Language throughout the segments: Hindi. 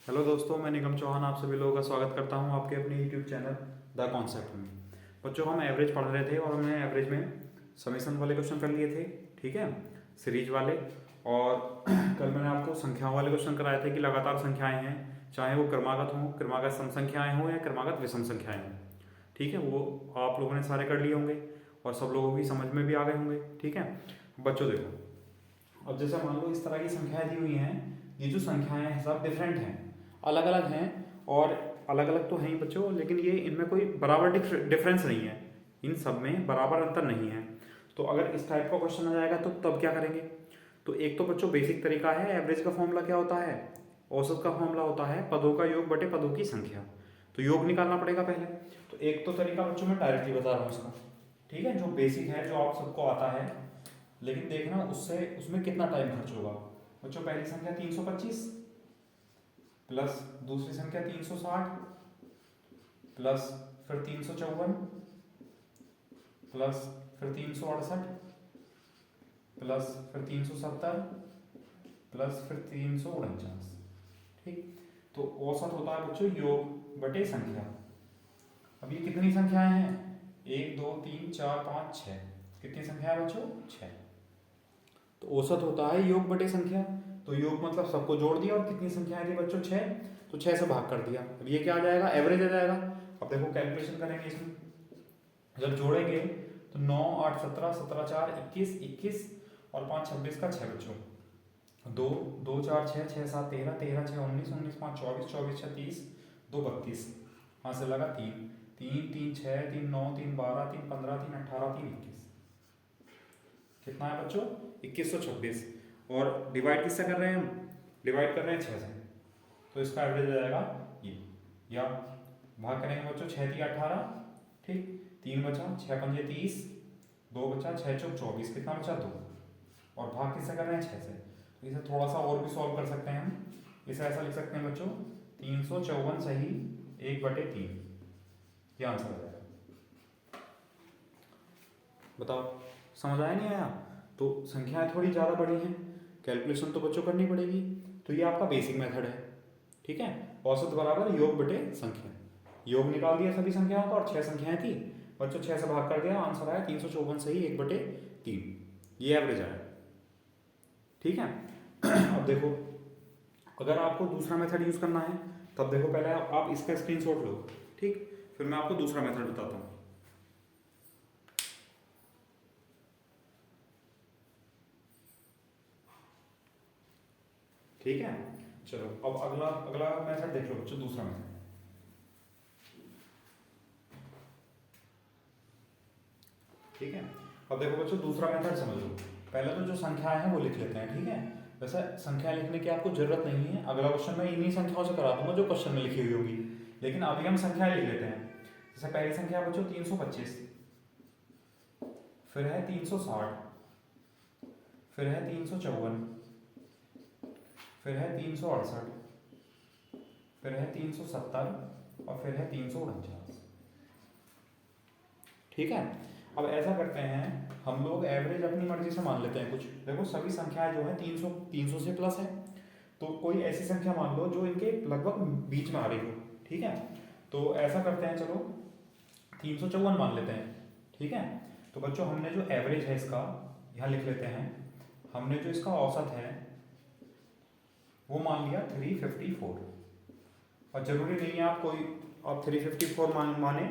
हेलो दोस्तों, मैं निगम चौहान आप सभी लोगों का स्वागत करता हूं आपके अपने यूट्यूब चैनल द कॉन्सेप्ट में। बच्चों, हम एवरेज पढ़ रहे थे और हमने एवरेज में समेशन वाले क्वेश्चन कर लिए थे, ठीक है, सीरीज वाले। और कल मैंने आपको संख्याओं वाले क्वेश्चन कराए थे कि लगातार संख्याएं हैं, चाहे वो क्रमागत हों, क्रमागत सम संख्याएं हों या क्रमागत विषम संख्याएं हों, ठीक है। वो आप लोगों ने सारे कर लिए होंगे और सब लोगों की समझ में भी आ गए होंगे, ठीक है। बच्चों देखो, अब जैसे मान लो इस तरह की संख्याएं दी हुई हैं, ये जो संख्याएं हैं सब डिफरेंट हैं, अलग अलग हैं। और अलग अलग तो हैं ही बच्चों, लेकिन ये इनमें कोई बराबर डिफरेंस नहीं है, इन सब में बराबर अंतर नहीं है। तो अगर इस टाइप का क्वेश्चन आ जाएगा तो तब क्या करेंगे? तो एक तो बच्चों बेसिक तरीका है, एवरेज का फॉर्मूला क्या होता है? औसत का फॉर्मूला होता है पदों का योग बटे पदों की संख्या। तो योग निकालना पड़ेगा पहले। तो एक तो तरीका बच्चों मैं डायरेक्टली बता रहा हूँ इसका, ठीक है, जो बेसिक है, जो आप सबको आता है। लेकिन देखना उससे उसमें कितना टाइम खर्च होगा। बच्चों, पहली संख्या 325 प्लस दूसरी संख्या 360 प्लस फिर 354 प्लस फिर 368 प्लस फिर 370 प्लस फिर 349, ठीक। तो औसत होता है बच्चों योग बटे संख्या। अब ये कितनी संख्याएं हैं? 1 2 3 4 5 6। कितनी संख्या है बच्चों? 6। तो औसत होता है योग बटे संख्या। तो योग मतलब सबको जोड़ दिया और कितनी संख्याएं थी बच्चों? 6। तो 6 से भाग कर दिया। अब ये क्या आ जाएगा? एवरेज आ जाएगा। अब देखो कैलकुलेशन करेंगे इसमें, जब जोड़ेंगे तो 9 8 17 17 4 21 21 और 5 26 का 6 बच्चों। 2 2 4 6 6 7 13 13 6 19 19 5 24 24 6 30 2 32। वहाँ से लगा 3 3 3 6 3 9 3 12 3 15 3 18 3 21। कितना है बच्चों? 2126। और डिवाइड किससे कर रहे हैं हम? डिवाइड कर रहे हैं 6 से। तो इसका एवरेज आ जाएगा ये। या भाग करेंगे बच्चों, 6 3 18, ठीक, 3 बचा, 6 पंजे 30, 2 बचा, 6 चौक 24, कितना बचा? 2। और भाग किससे कर रहे हैं? 6 से। तो इसे थोड़ा सा और भी सॉल्व कर सकते हैं हम। इसे ऐसा लिख सकते हैं बच्चों, 354 सही 1/3। ये आंसर आ जाएगा। बताओ, समझ आया नहीं आया? तो संख्याएं थोड़ी ज़्यादा बड़ी हैं, कैलकुलेशन तो बच्चों करनी पड़ेगी। तो ये आपका बेसिक मेथड है, ठीक है। औसत बराबर योग बटे संख्या। योग निकाल दिया सभी संख्याओं का और 6 संख्याएं थी बच्चों, 6 से भाग कर दिया, आंसर आया 354 सही 1/3। ये एवरेज आया, ठीक है। अब देखो, अगर आपको दूसरा मेथड यूज़ करना है तब देखो, पहले आप इसका स्क्रीनशॉट लो, ठीक, फिर मैं आपको दूसरा मेथड बताता हूँ। ठीक है, चलो अब अगला अगला मेथड देख लो बच्चों, दूसरा मेथड, ठीक है। अब देखो बच्चों, दूसरा मेथड समझ लो। पहले तो जो संख्याएं हैं वो लिख लेते हैं, ठीक है। वैसे संख्या लिखने की आपको जरूरत नहीं है, अगला क्वेश्चन मैं इन्हीं संख्याओं से करा दूंगा जो क्वेश्चन में लिखी हुई होगी। लेकिन अभी हम संख्याएं लिख लेते हैं। जैसे पहली संख्या बच्चों 325, फिर है 360, फिर है 354, फिर है 368, फिर है 370 और फिर है 349, ठीक है। अब ऐसा करते हैं, हम लोग एवरेज अपनी मर्जी से मान लेते हैं कुछ। देखो सभी संख्याएं जो है 300 से प्लस है, तो कोई ऐसी संख्या मान लो जो इनके लगभग बीच में आ रही हो, ठीक है। तो ऐसा करते हैं, चलो 354 मान लेते हैं, ठीक है। तो बच्चों हमने जो एवरेज है इसका यहाँ लिख लेते हैं, हमने जो इसका औसत है वो मान लिया 354। और जरूरी नहीं है आप 354 माने,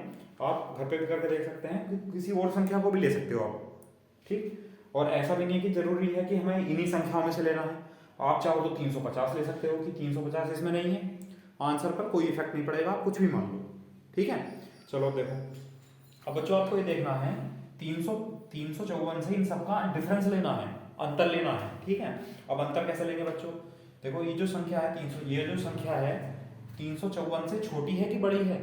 आप घर पे भी करके देख सकते हैं, किसी और संख्या को भी ले सकते हो आप, ठीक। और ऐसा भी नहीं है कि जरूरी है कि हमें इन्हीं संख्याओं में से लेना है। आप चाहो तो 350 ले सकते हो कि 350 इसमें नहीं है, आंसर पर कोई इफेक्ट नहीं पड़ेगा, आप कुछ भी मान लो, ठीक है। चलो अब देखो, अब बच्चों आपको ये देखना है 354 से इन सबका डिफरेंस लेना है, अंतर लेना है, ठीक है। अब अंतर कैसे लेंगे बच्चों? देखो ये जो संख्या है 300, ये जो संख्या है 354 से छोटी है कि बड़ी है?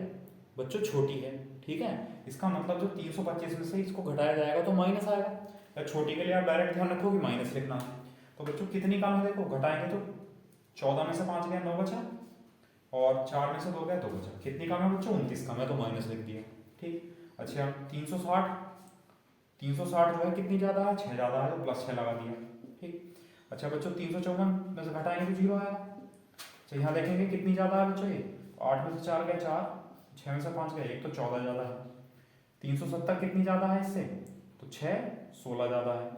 बच्चों छोटी है, ठीक है। इसका मतलब जो 325 में से इसको घटाया जाएगा तो माइनस आएगा। या छोटी के लिए आप डायरेक्ट ध्यान रखो कि माइनस लिखना है। तो बच्चों कितनी कम है? देखो घटाएंगे तो 14 में से 5 गया 9 बचा, और 4 में से 2 गया 2 बचा। कितनी कम है बच्चों? 29 कम है, तो माइनस लिख दिया, ठीक। अच्छा 360 जो है कितनी ज़्यादा है? 6 ज़्यादा है, तो +6 लगा दिया, ठीक। अच्छा बच्चों 354 में से घटाएंगे तो 0 आएगा। तो यहाँ देखेंगे कितनी ज़्यादा है बच्चों ये, 8 में से 4 गया 4, 6 में से 5 गया 1, तो 14 ज़्यादा है। 370 कितनी ज़्यादा है इससे, तो 6, 16 ज़्यादा है।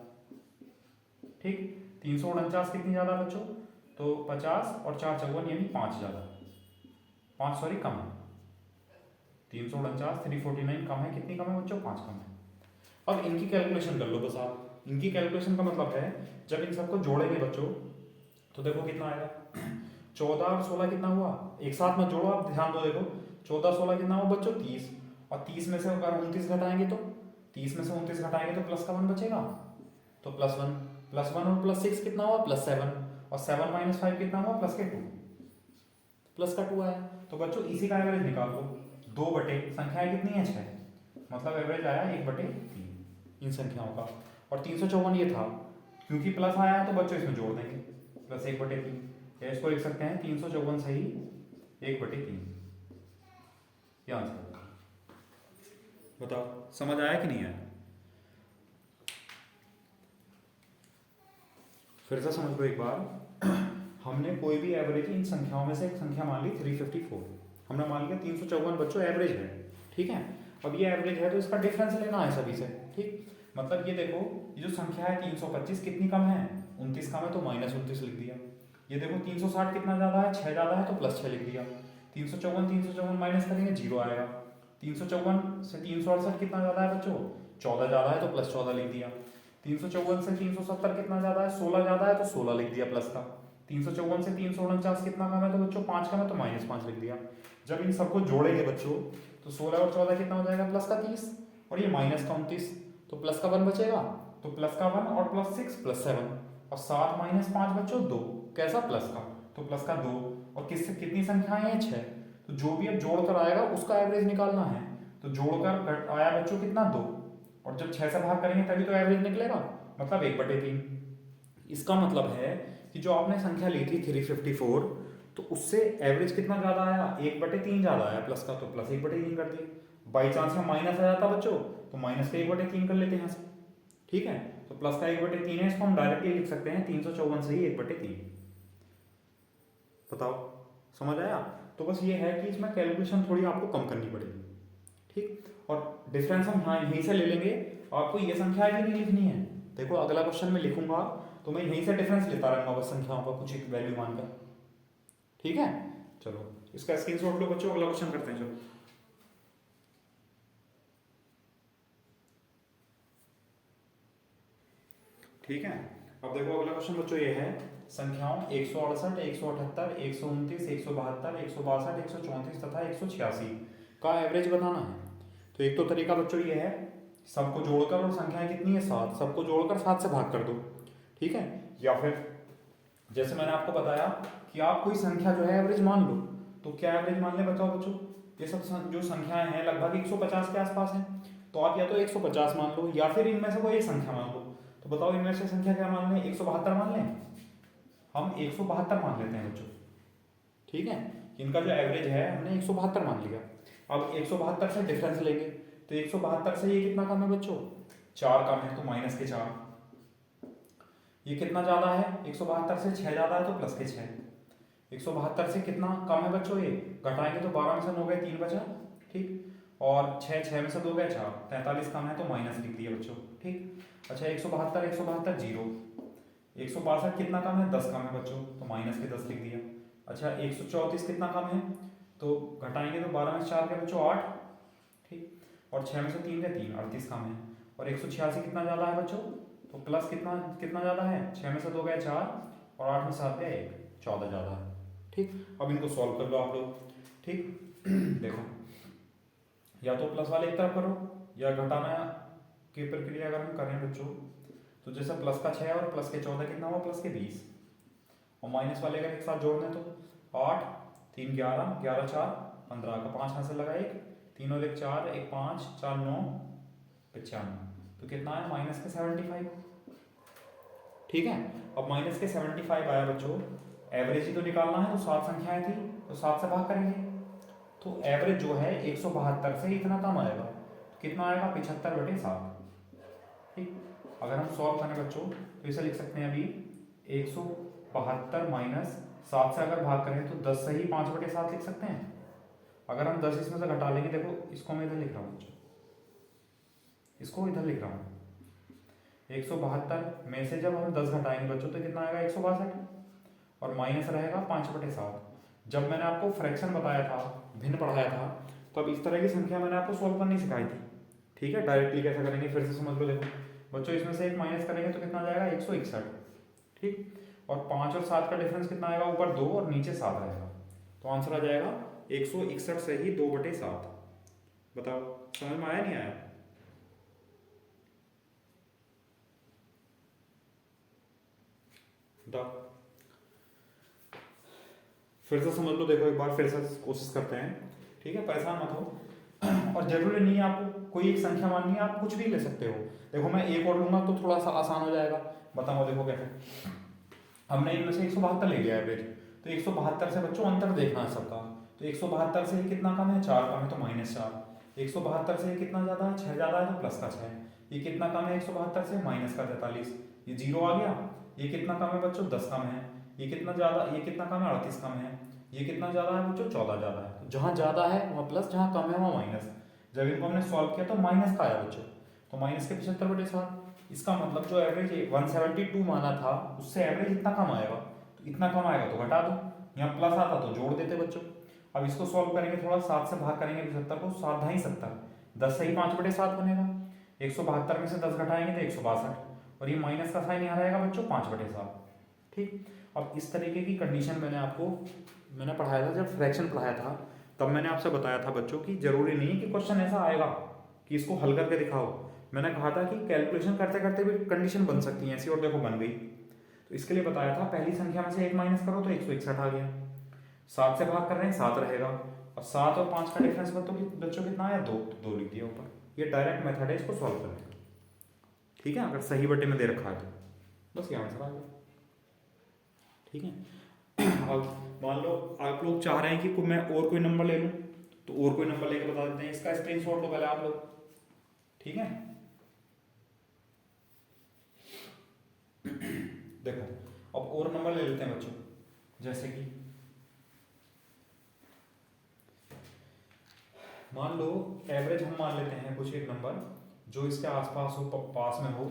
ठीक, 349 कितनी ज़्यादा है बच्चों, तो 50 और 4 54 यानी 5 ज़्यादा, 5 सॉरी कम है। 349 349 कम है, कितनी कम है बच्चों, 5 कम है। अब इनकी कैलकुलेशन कर लो बस आप। इनकी कैलकुलेशन का मतलब है जब इन सबको जोड़ेंगे बच्चों तो देखो कितना आएगा। 14 और 16 कितना हुआ, एक साथ में जोड़ो आप, ध्यान दो देखो 14 16 कितना हुआ बच्चों 30, और 30 में से अगर 29 घटाएंगे तो 30 में से 29 घटाएंगे तो प्लस का 1 बचेगा, तो +1 और +6 कितना हुआ +7, और 7 - 5 कितना हुआ +2, प्लस का 2 आया। तो बच्चों इसी का एवरेज निकाल लो, 2 बटे संख्याएं कितनी है 6, मतलब एवरेज आया 1/3 इन संख्याओं का। और 354 ये था, क्योंकि प्लस आया है तो बच्चों इसमें जोड़ देंगे, प्लस 1/3, या इसको लिख सकते हैं 354 सही 1/3, ये आंसर। बताओ समझ आया कि नहीं आया, फिर से समझ लो एक बार। हमने कोई भी एवरेज इन संख्याओं में से एक संख्या मान ली 354, हमने मान लिया 354 बच्चों एवरेज है, ठीक है। अब ये एवरेज है तो इसका डिफरेंस लेना है सभी से, ठीक। मतलब ये देखो ये जो संख्या है 325 कितनी कम है, 29 कम है तो -29 लिख दिया। ये देखो 360 कितना ज़्यादा है, 6 ज़्यादा है तो +6 लिख दिया। 354 माइनस करेंगे 0 आएगा। 354 से 368 कितना ज़्यादा है बच्चों, 14 ज़्यादा है तो +14 लिख दिया। 354 से 370 कितना ज़्यादा है, 16 ज़्यादा है तो 16 लिख दिया प्लस का। 354 से 349 कितना कम है तो बच्चों 5 कम है तो -5 लिख दिया। जब इन सबको जोड़ेंगे बच्चों तो 16 और 14 कितना हो जाएगा, प्लस का 30 और ये माइनस का 29, तो प्लस का 1 बचेगा, तो प्लस का 1 और +6 +7 और 7 - 5 बच्चों 2, कैसा प्लस का, तो प्लस का 2, और किससे कितनी संख्याएं हैं 6, तो जो भी अब जोड़ कर आएगा उसका एवरेज निकालना है। तो जोड़कर आया बच्चों कितना 2, और जब 6 से भाग करेंगे तभी तो एवरेज निकलेगा, मतलब 1/3। इसका मतलब है कि जो आपने संख्या ली थी 354 तो उससे एवरेज कितना ज़्यादा आया, 1/3 ज़्यादा आया प्लस का, तो प्लस 1/3 कर दिए। बाई चांस में माइनस आ जाता बच्चों तो माइनस का 1/3 कर लेते हैं यहाँ से, ठीक है। तो प्लस का 1/3 है, इसको हम डायरेक्टली लिख सकते हैं 354 से ही 1/3। बताओ समझ आया। तो बस ये है कि इसमें कैलकुलेशन थोड़ी आपको कम करनी पड़ेगी, ठीक। और डिफरेंस हम हाँ यहीं से ले लेंगे, आपको ये संख्या भी नहीं लिखनी है। देखो अगला क्वेश्चन में लिखूंगा तो मैं यहीं से डिफरेंस लेता रहूंगा बस संख्याओं का कुछ एक वैल्यू मानकर, ठीक है। चलो इसका स्क्रीनशॉट लो बच्चों, अगला क्वेश्चन करते हैं। चलो ठीक है, अब देखो अगला क्वेश्चन बच्चों ये है संख्याओं 168 178 129 172 162 134 तथा 186 का एवरेज बताना है। तो एक तो तरीका बच्चों ये है सबको जोड़कर, और संख्याएं कितनी है 7, सबको जोड़कर 7 से भाग कर दो, ठीक है। या फिर जैसे मैंने आपको बताया कि आप कोई संख्या जो है एवरेज मान लो, तो क्या एवरेज मान ले बताओ बच्चों, ये सब जो संख्याएं हैं लगभग 150 के आसपास हैं, तो आप या तो 150 मान लो या फिर इनमें से कोई एक संख्या मान लो। तो बताओ इनमें से संख्या क्या मान लें, 172 मान लें, हम 172 मान लेते हैं बच्चों, ठीक है। इनका जो एवरेज है हमने 172 मान लिया। अब 172 से डिफरेंस लेंगे तो 172 से ये कितना कम है बच्चों, 4 कम है तो -4। ये कितना ज़्यादा है, 172 से 6 ज़्यादा है तो +6। 172 से कितना कम है बच्चों, ये घटाएंगे तो 12 में से 9 गए 3 बचा, ठीक। और 6 में से 2 गए 4, 43 कम है तो माइनस लिख दिया बच्चों, ठीक। अच्छा 172 172 0, 162 कितना कम है 10 कम है बच्चों तो माइनस के 10 लिख दिया। अच्छा 134 कितना कम है, तो घटाएंगे तो 12 में से 4 के बच्चों 8, ठीक। और 6 में से 3 गए 3, 38 कम है। और 186 कितना ज़्यादा है बच्चों, तो प्लस कितना कितना ज़्यादा है, 6 में से 2 गए 4 और 8 में से 7 गए 1, 14 ज़्यादा है, ठीक। अब इनको सॉल्व कर लो आप लोग, ठीक। देखो या तो प्लस वाले एक तरफ करो या घटाना की प्रक्रिया अगर हम करें बच्चों तो जैसे प्लस का 6 और प्लस के 14 कितना हुआ, प्लस के 20, और माइनस वाले अगर एक साथ जोड़ने तो 8 3 11 11 4 15 का 5 यहाँ से लगा 1, 3 और 1 4 1 5 4 9 95, तो कितना है माइनस के 75, ठीक है। अब माइनस के 75 आया बच्चों, एवरेज ही तो निकालना है, तो 7 संख्याएं थी तो 7 से भाग करेंगे, तो एवरेज जो है 172 से इतना कम आएगा, तो कितना आएगा 75/7, ठीक। अगर हम सॉल्व करें बच्चों तो इसे लिख सकते हैं अभी 172 - 7 से अगर भाग करें तो 10 से ही 5/7 लिख सकते हैं। अगर हम 10 इसमें से घटा लेंगे, देखो इसको मैं इधर लिख रहा हूँ, इसको इधर लिख रहा हूँ, 172 में से जब हम 10 घटाएंगे बच्चों तो कितना आएगा 162, और माइनस रहेगा 5/7। जब मैंने आपको फ्रैक्शन बताया था, भिन्न पढ़ाया था, तो अब इस तरह की संख्या मैंने आपको सॉल्व करनी सिखाई थी। ठीक है, डायरेक्टली कैसे करेंगे फिर से समझ लो। देखो बच्चों, इसमें से एक माइनस करेंगे तो कितना जाएगा 161। ठीक, और 5 और 7 का डिफरेंस कितना आएगा, ऊपर 2 और नीचे 7 आएगा, तो आंसर आ जाएगा 161 से ही 2/7। बताओ समझ में आया नहीं आया? बताओ, फिर से समझ लो। देखो एक बार फिर से कोशिश करते हैं, ठीक है, परेशान मत हो। और जरूरी नहीं है आपको कोई एक संख्या माननी है, आप कुछ भी ले सकते हो। देखो मैं एक और लूंगा तो थोड़ा सा आसान हो जाएगा। बताओ देखो कैसे, हमने इनमें से 172 ले लिया एवरेज, तो 172 से बच्चों अंतर देखना है सबका। तो 172 से कितना कम है, 4 कम है, तो -4। 172 से कितना ज़्यादा है, 6 ज़्यादा है, तो प्लस का 6। ये कितना कम है 172 से, माइनस का 43। ये जीरो आ गया। ये कितना कम है बच्चों, 10 कम है। ये कितना ज़्यादा, ये कितना कम है, 38 कम है। ये कितना ज़्यादा है बच्चों, 14 ज़्यादा है। तो जहाँ ज़्यादा है वहाँ प्लस, जहाँ कम है वहाँ माइनस। जब इनको हमने सॉल्व किया तो माइनस का आया बच्चों, तो माइनस के 75/7। इसका मतलब जो एवरेज 172 माना था, उससे एवरेज इतना कम आएगा। तो इतना कम आएगा तो घटा दो, यहाँ प्लस आता तो जोड़ देते बच्चों। अब इसको सॉल्व करेंगे थोड़ा, 7 से भाग करेंगे 75 को, 7 ढाई 70, 10 से ही 5/7 बनेगा। 172 में से 10 घटाएंगे तो 162, और ये माइनस का साइन यहाँ रहेगा बच्चों 5/7। ठीक, अब इस तरीके की कंडीशन मैंने पढ़ाया था, जब फ्रैक्शन पढ़ाया था तब मैंने आपसे बताया था बच्चों की जरूरी नहीं कि क्वेश्चन ऐसा आएगा कि इसको हल करके दिखाओ। मैंने कहा था कि कैलकुलेशन करते करते भी कंडीशन बन सकती है ऐसी, और देखो बन गई। तो इसके लिए बताया था, पहली संख्या में से एक माइनस करो तो 161 आ गया। 7 से भाग कर रहे हैं 7 रहेगा, और 7 और 5 का डिफरेंस बच्चों कितना आया, 2, तो 2 लिख दिया ऊपर। ये डायरेक्ट मेथड है इसको सॉल्व करने का। ठीक है, अगर सही बटे में दे रखा है तो बस ये आंसर आ गया। ठीक है, अब मान लो आप लोग चाह रहे हैं कि मैं और कोई नंबर ले लूं, तो और कोई नंबर लेके बता देते हैं। इसका स्क्रीनशॉट लो पहले आप लोग। ठीक है, देखो अब और नंबर ले लेते हैं बच्चों, जैसे कि मान लो एवरेज हम मान लेते हैं कुछ एक नंबर जो इसके आसपास हो, पास में हो,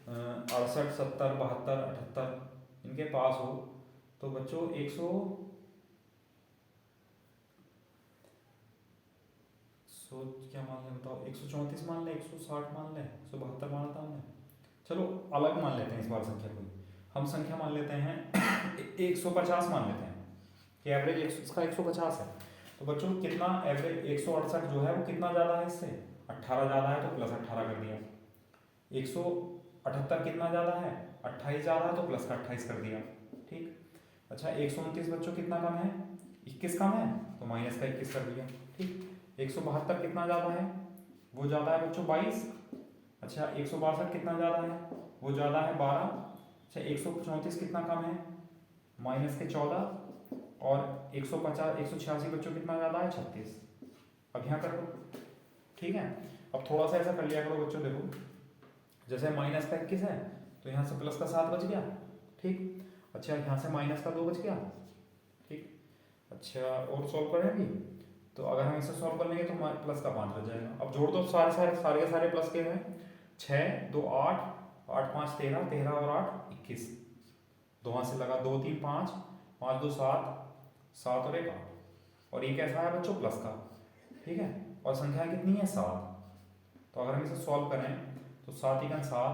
68, 70, 72, 78 इनके पास हो। तो बच्चों 100 क्या मान लें बताओ, 134 मान लें, 160 मान लें, 172 माना था हमने। चलो अलग मान लेते हैं इस बार संख्या कोई, हम संख्या मान लेते हैं 150 मान लेते हैं कि एवरेज इसका 150 है। तो बच्चों कितना एवरेज 168 जो है वो कितना ज़्यादा है इससे, 18 ज़्यादा है, तो प्लस 18 कर दिया। 178 कितना ज़्यादा है, 28 ज़्यादा है, तो प्लस का 28 कर दिया। ठीक, अच्छा 129 बच्चों कितना कम है, 21 कम है, तो माइनस का 21 कर दिया। ठीक, 172 कितना ज़्यादा है, वो ज़्यादा है बच्चों 22। अच्छा 162 कितना ज़्यादा है, वो ज़्यादा है 12। अच्छा 134 कितना कम है, माइनस के 14, और 150 186 बच्चों कितना ज़्यादा है, 36। अब यहाँ कर दो। ठीक है, अब थोड़ा सा ऐसा कर लिया करो बच्चों, देखो जैसे माइनस का 21 है तो यहाँ से प्लस का 7 बच गया। ठीक, अच्छा यहाँ से माइनस का 2 बच गया। ठीक, अच्छा और सॉल्व करें अभी, तो अगर हम इसे सॉल्व कर लेंगे तो प्लस का 5 बच जाएगा। अब जोड़ दो सारे सारे सारे के सारे प्लस के हैं, 6, 2, 8, 8, 5, 13, 13 और 8, 21। 2 हाथ से लगा, 2, 3, 5, 5, 2, 7, 7 और 1, 8, और ये कैसा है बच्चों, प्लस का। ठीक है, और संख्या कितनी है, 7। तो अगर हम इसे सॉल्व करें तो 7 × 7,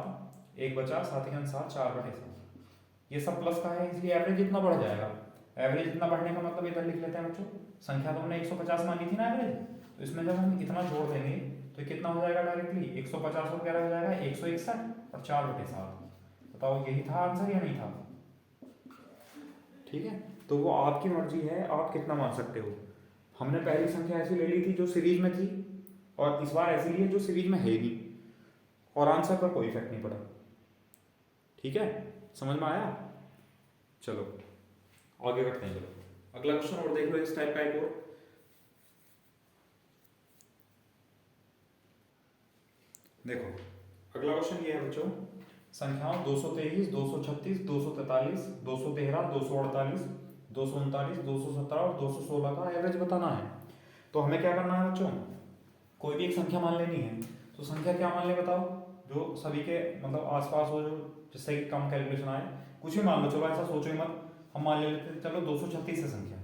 1 बचा, 7 × 7, 4/7। ये सब प्लस का है, इसलिए एवरेज इतना बढ़ जाएगा। एवरेज इतना बढ़ने का मतलब इधर लिख लेते हैं बच्चों, संख्या तो हमने 150 मानी थी ना एवरेज, तो इसमें जब हम इतना जोड़ देंगे तो कितना हो जाएगा डायरेक्टली, 150 और 11 हो जाएगा 161 और 4/7। बताओ यही था आंसर या नहीं था? ठीक है, तो वो आपकी मर्जी है, आप कितना मान सकते हो। हमने पहली संख्या ऐसी ले ली थी जो सीरीज में थी, और इस बार ऐसी ली है जो सीरीज में है ही नहीं, और आंसर पर कोई इफेक्ट नहीं पड़ा। ठीक है, समझ में आया? चलो आगे बढ़ते हैं। चलो अगला क्वेश्चन और देख लो इस टाइप का एक और। देखो अगला क्वेश्चन ये है बच्चों, संख्याओं 223, 236, 243, 213, 248, 239, 217 और 216 का एवरेज बताना है। तो हमें क्या करना है बच्चों, कोई भी एक संख्या मान लेनी है। तो संख्या क्या मान ले बताओ, जो सभी के मतलब आसपास हो, जो जिससे कि कम कैलकुलेशन आए। कुछ भी मान लो, चलो ऐसा सोचो ही मत, हम मान ले लेते हैं चलो 236 है संख्या,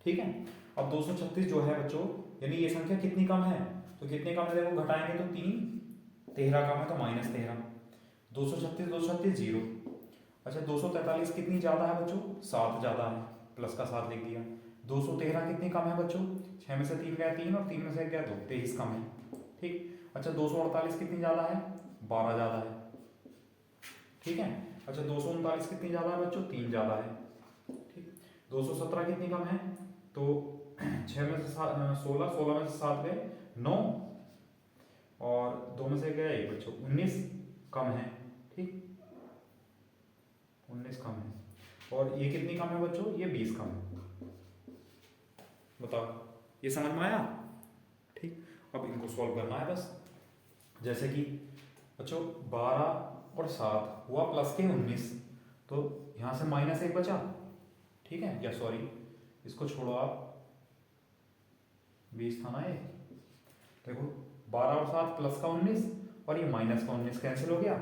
ठीक है। अब 236 जो है बच्चों, यानी ये संख्या कितनी कम है, तो कितनी कम है देखो, घटाएंगे तो 3, 13 कम है तो -13, 236 236 जीरो। अच्छा 243 कितनी ज़्यादा है बच्चों, 7 ज़्यादा है, प्लस का 7 लिख दिया। 213 कितनी कम है बच्चों, 6 में से 3 गया 3 और 3 में से 1 गया 2, 23 कम है, ठीक। अच्छा 248 कितनी ज़्यादा है, 12 ज़्यादा है, ठीक है। अच्छा 239 कितनी ज़्यादा है बच्चों, 3 ज़्यादा है, ठीक। 217 कितनी कम है, तो 6 में से 16, 16 में से 7 गए 9 और 2 में से गया 1 बच्चों, 19 कम है, ठीक, 19 कम है। और ये कितनी कम है बच्चों, ये 20 कम है। बताओ ये समझ में आया, ठीक। अब इनको सॉल्व करना है बस। जैसे कि बच्चों 12 और 7 हुआ प्लस के 19, तो यहाँ से -1 बचा, ठीक है, या सॉरी इसको छोड़ो आप, 20 था ना ये, देखो 12 और 7 प्लस का 19 और ये माइनस का 19 कैंसिल हो गया,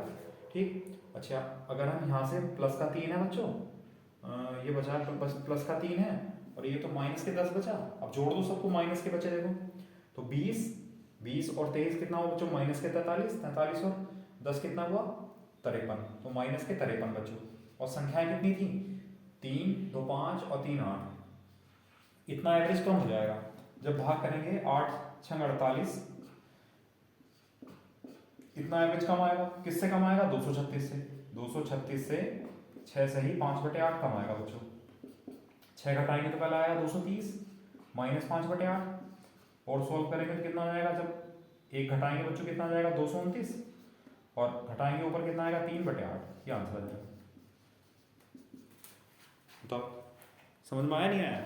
ठीक। अच्छा अगर हम यहाँ से प्लस का 3 है बच्चों, ये बचा प्लस का 3 है और ये तो माइनस के 10 बचा। अब जोड़ दो सबको, माइनस के बचे देखो, तो 20 और 23 कितना हुआ बच्चों, माइनस के 43, 43 और 10 कितना हुआ 53, तो माइनस के 53 बच्चों। और संख्याएं कितनी थी, 3 2 5 और 3 8। इतना एवरेज कम हो जाएगा जब भाग करेंगे, 8 6 48, इतना एवरेज कम आएगा। किससे कम आएगा, 236 से। 236 से 6 से ही 5/8 कम आएगा बच्चों। 6 घटाएंगे तो पहले आएगा 230 -5/8, और सोल्व करेंगे तो कितना आ जाएगा, जब 1 घटाएंगे बच्चों कितना आ जाएगा 229, और घटाएंगे ऊपर कितना आएगा 3/8, ये आंसर आ जाएगा। बताओ समझ में आया नहीं आया,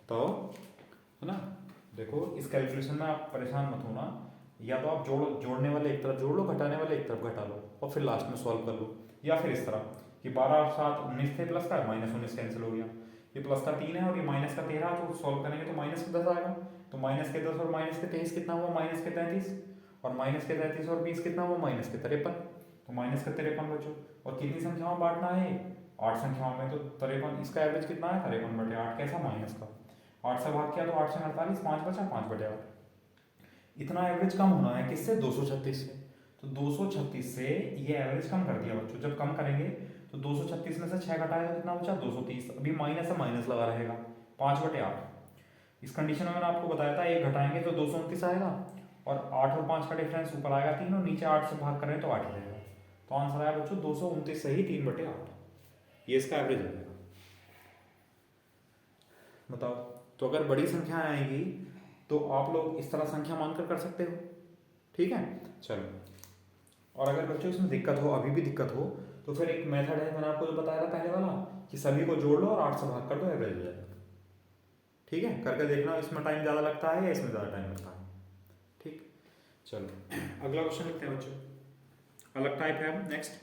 बताओ, है ना। देखो इस कैलकुलेशन में आप परेशान मत होना, या तो आप जोड़ने वाले एक तरफ जोड़ लो, घटाने वाले एक तरफ घटा लो, और फिर लास्ट में सॉल्व कर लो। या फिर इस तरह कि 12 और 7 19 थे, प्लस का -19 कैंसिल हो गया, ये प्लस का 3 है और ये माइनस का 13, तो सॉल्व करेंगे तो -10 आएगा। तो -10 और -23 कितना हुआ, -33, और -33 और 20 कितना हुआ, -53, तो -53 बचो। और कितनी संख्याओं में बांटना है, 8 संख्याओं में, तो 53, इसका एवरेज कितना है 53/8, कैसा, माइनस का। 8 से भाग किया तो 8 से 48, 5 बचा, 5/8। इतना एवरेज कम होना है किससे, 236 से। तो 236 से ये एवरेज कम कर दिया बच्चों। जब कम करेंगे तो 236 में से 6 घटाया तो कितना बचा, 230। अभी माइनस से माइनस लगा रहेगा, 5/8। इस कंडीशन में मैंने आपको बताया था, 1 घटाएंगे तो 229 आएगा, और 8 और 5 का डिफरेंस, ऊपर आएगा 3 और नीचे 8 से भाग करें तो 8 रहेगा। तो आंसर आया बच्चों 229 से ही 3/8, ये इसका एवरेज आ जाएगा। बताओ, तो अगर बड़ी संख्या आएगी तो आप लोग इस तरह संख्या मानकर कर सकते हो, ठीक है। चलो, और अगर बच्चों इसमें दिक्कत हो, अभी भी दिक्कत हो, तो फिर एक मेथड है, मैंने आपको जो बताया था पहले वाला, कि सभी को जोड़ लो और 8 से भाग कर दो, एवरेज हो जाएगा, ठीक है। करके देखना इसमें टाइम ज़्यादा लगता है या इसमें ज़्यादा टाइम लगता है, ठीक। चलो अगला क्वेश्चन लिखते हैं बच्चों, अलग टाइप है अब, नेक्स्ट।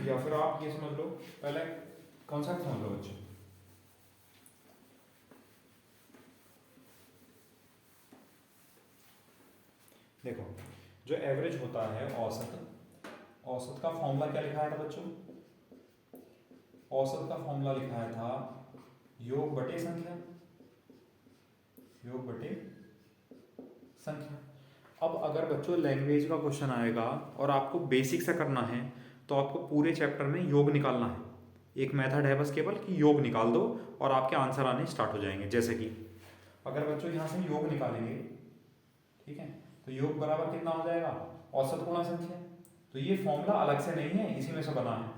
या फिर आप ये समझ लो, पहले कॉन्सेप्ट समझ लो बच्चों। देखो जो एवरेज होता है, औसत का फॉर्मूला क्या लिखा था बच्चों, औसत का फॉर्मूला लिखा था योग बटे संख्या, योग बटे संख्या। अब अगर बच्चों लैंग्वेज का क्वेश्चन आएगा और आपको बेसिक से करना है, तो आपको पूरे चैप्टर में योग निकालना है। एक मेथड है बस केवल कि योग निकाल दो और आपके आंसर आने स्टार्ट हो जाएंगे। जैसे कि अगर बच्चों यहाँ से योग निकालेंगे, ठीक है, तो योग बराबर कितना हो जाएगा, औसत गुणा संख्या। तो ये फॉर्मूला अलग से नहीं है, इसी में से बना है,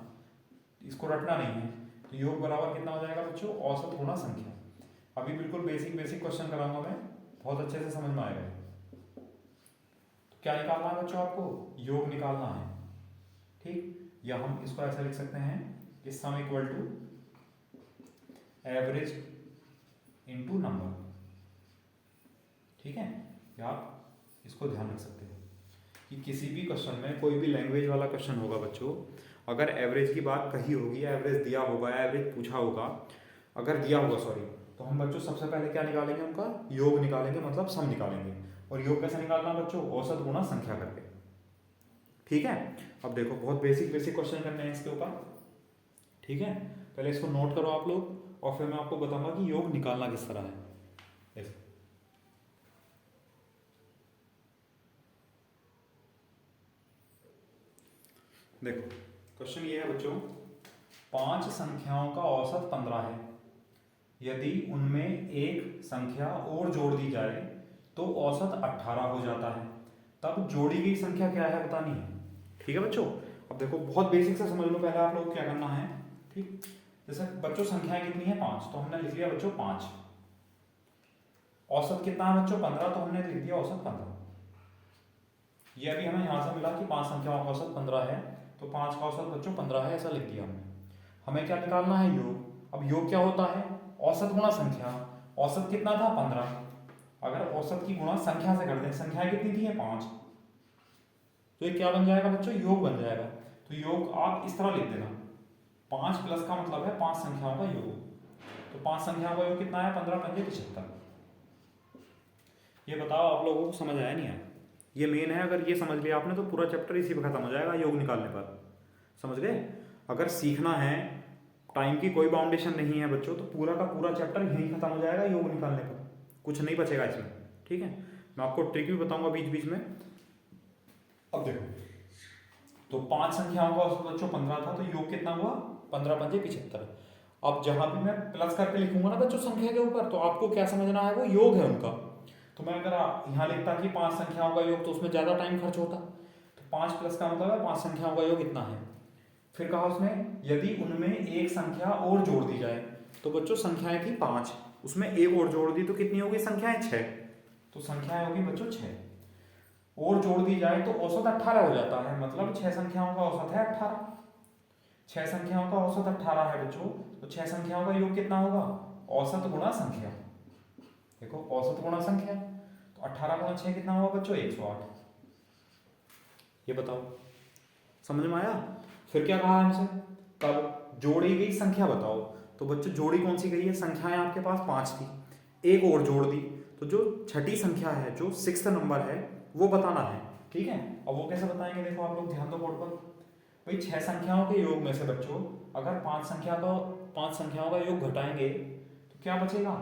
इसको रटना नहीं है। तो योग बराबर कितना हो जाएगा बच्चों, औसत गुणा संख्या। अभी बिल्कुल बेसिक क्वेश्चन कराऊंगा मैं, बहुत अच्छे से समझ में आएगा। तो क्या निकालना है बच्चों, आपको योग निकालना है, ठीक। या हम इसको ऐसा लिख सकते हैं कि sum equal to average into number, ठीक है, या आप इसको ध्यान रख सकते हो कि किसी भी क्वेश्चन में, कोई भी लैंग्वेज वाला क्वेश्चन होगा बच्चों, अगर एवरेज की बात कही होगी, एवरेज दिया होगा, एवरेज पूछा होगा, अगर दिया होगा सॉरी, तो हम बच्चों सबसे पहले क्या निकालेंगे, उनका योग निकालेंगे, मतलब सम निकालेंगे। और योग कैसे निकालना बच्चों, औसत गुणा संख्या करके। ठीक है, अब देखो बहुत बेसिक बेसिक क्वेश्चन करने हैं इसके ऊपर। ठीक है, पहले इसको नोट करो आप लोग, और फिर मैं आपको बताऊंगा कि योग निकालना किस तरह है। ऐसे देखो क्वेश्चन ये है बच्चों, 5 संख्याओं का औसत 15 है। यदि उनमें एक संख्या और जोड़ दी जाए तो औसत 18 हो जाता है। तब जोड़ी गई संख्या क्या है बतानी है। ठीक है बच्चों, अब देखो बहुत बेसिक से समझ लो पहले आप लोग क्या करना है। ठीक, जैसे बच्चों संख्याएं कितनी है 5, तो हमने लिख लिया बच्चों 5। औसत कितना है बच्चों 15, तो हमने लिख दिया औसत 15। ये अभी हमें यहाँ से मिला कि 5 संख्याओं का औसत 15 है, तो 5 का औसत बच्चों 15 है, ऐसा लिख दिया हमने। हमें क्या निकालना है, योग। अब योग क्या होता है, औसत गुणा संख्या। औसत कितना था 15, अगर औसत की गुणा संख्या से कर दें, संख्या कितनी थी 5, तो ये क्या बन जाएगा बच्चों, योग बन जाएगा। तो योग आप इस तरह लिख देना, 5 प्लस का मतलब है 5 संख्याओं का योग। तो 5 संख्याओं का योग कितना है, 15 पंजे 75। ये बताओ आप लोगों को समझ आया नहीं आया। ये मेन है, अगर ये समझ लिया आपने तो पूरा चैप्टर इसी पे खत्म हो जाएगा योग निकालने पर। समझ गए, अगर सीखना है, टाइम की कोई बाउंडेशन नहीं है बच्चों, तो पूरा का पूरा चैप्टर यहीं खत्म हो जाएगा योग निकालने पर, कुछ नहीं बचेगा इसमें। ठीक है, मैं आपको ट्रिक भी बताऊंगा बीच बीच में। अब देखो, तो 5 संख्याओं का औसत बच्चों 15 था, तो योग कितना हुआ 15 पंजे 75। अब जहां भी मैं प्लस करके लिखूंगा ना बच्चों संख्या के ऊपर, तो आपको क्या समझना है, वो योग है उनका। तो मैं अगर यहाँ लिखता कि 5 संख्याओं का योग, तो उसमें ज़्यादा टाइम खर्च होता। तो 5 प्लस का मतलब है 5 संख्याओं का योग इतना है। फिर कहा उसने यदि उनमें एक संख्या और जोड़ दी जाए, तो बच्चों संख्याएं थी 5, उसमें एक और जोड़ दी तो कितनी होगी संख्याएं 6। तो संख्याएं होगी बच्चों 6, और जोड़ दी जाए तो औसत 18 हो जाता है, मतलब 6 संख्याओं का औसत है 18। 6 संख्याओं का औसत 18 है बच्चों, तो 6 संख्याओं का योग कितना होगा, औसत गुणा संख्या। देखो औसत गुणा संख्या, तो 18 गुणा 6 कितना होगा बच्चों 108। ये बताओ समझ में आया। फिर क्या कहा हमसे, तब जोड़ी गई संख्या बताओ। तो बच्चों जोड़ी कौन सी गई है, संख्याएं आपके पास 5 थी, एक और जोड़ दी, तो जो छठी संख्या है, जो 6th नंबर है, वो बताना है। ठीक है, अब वो कैसे बताएंगे, देखो आप लोग ध्यान दो बोर्ड पर। भाई 6 संख्याओं के योग में से बच्चों अगर 5 संख्याओं का योग घटाएंगे तो क्या बचेगा,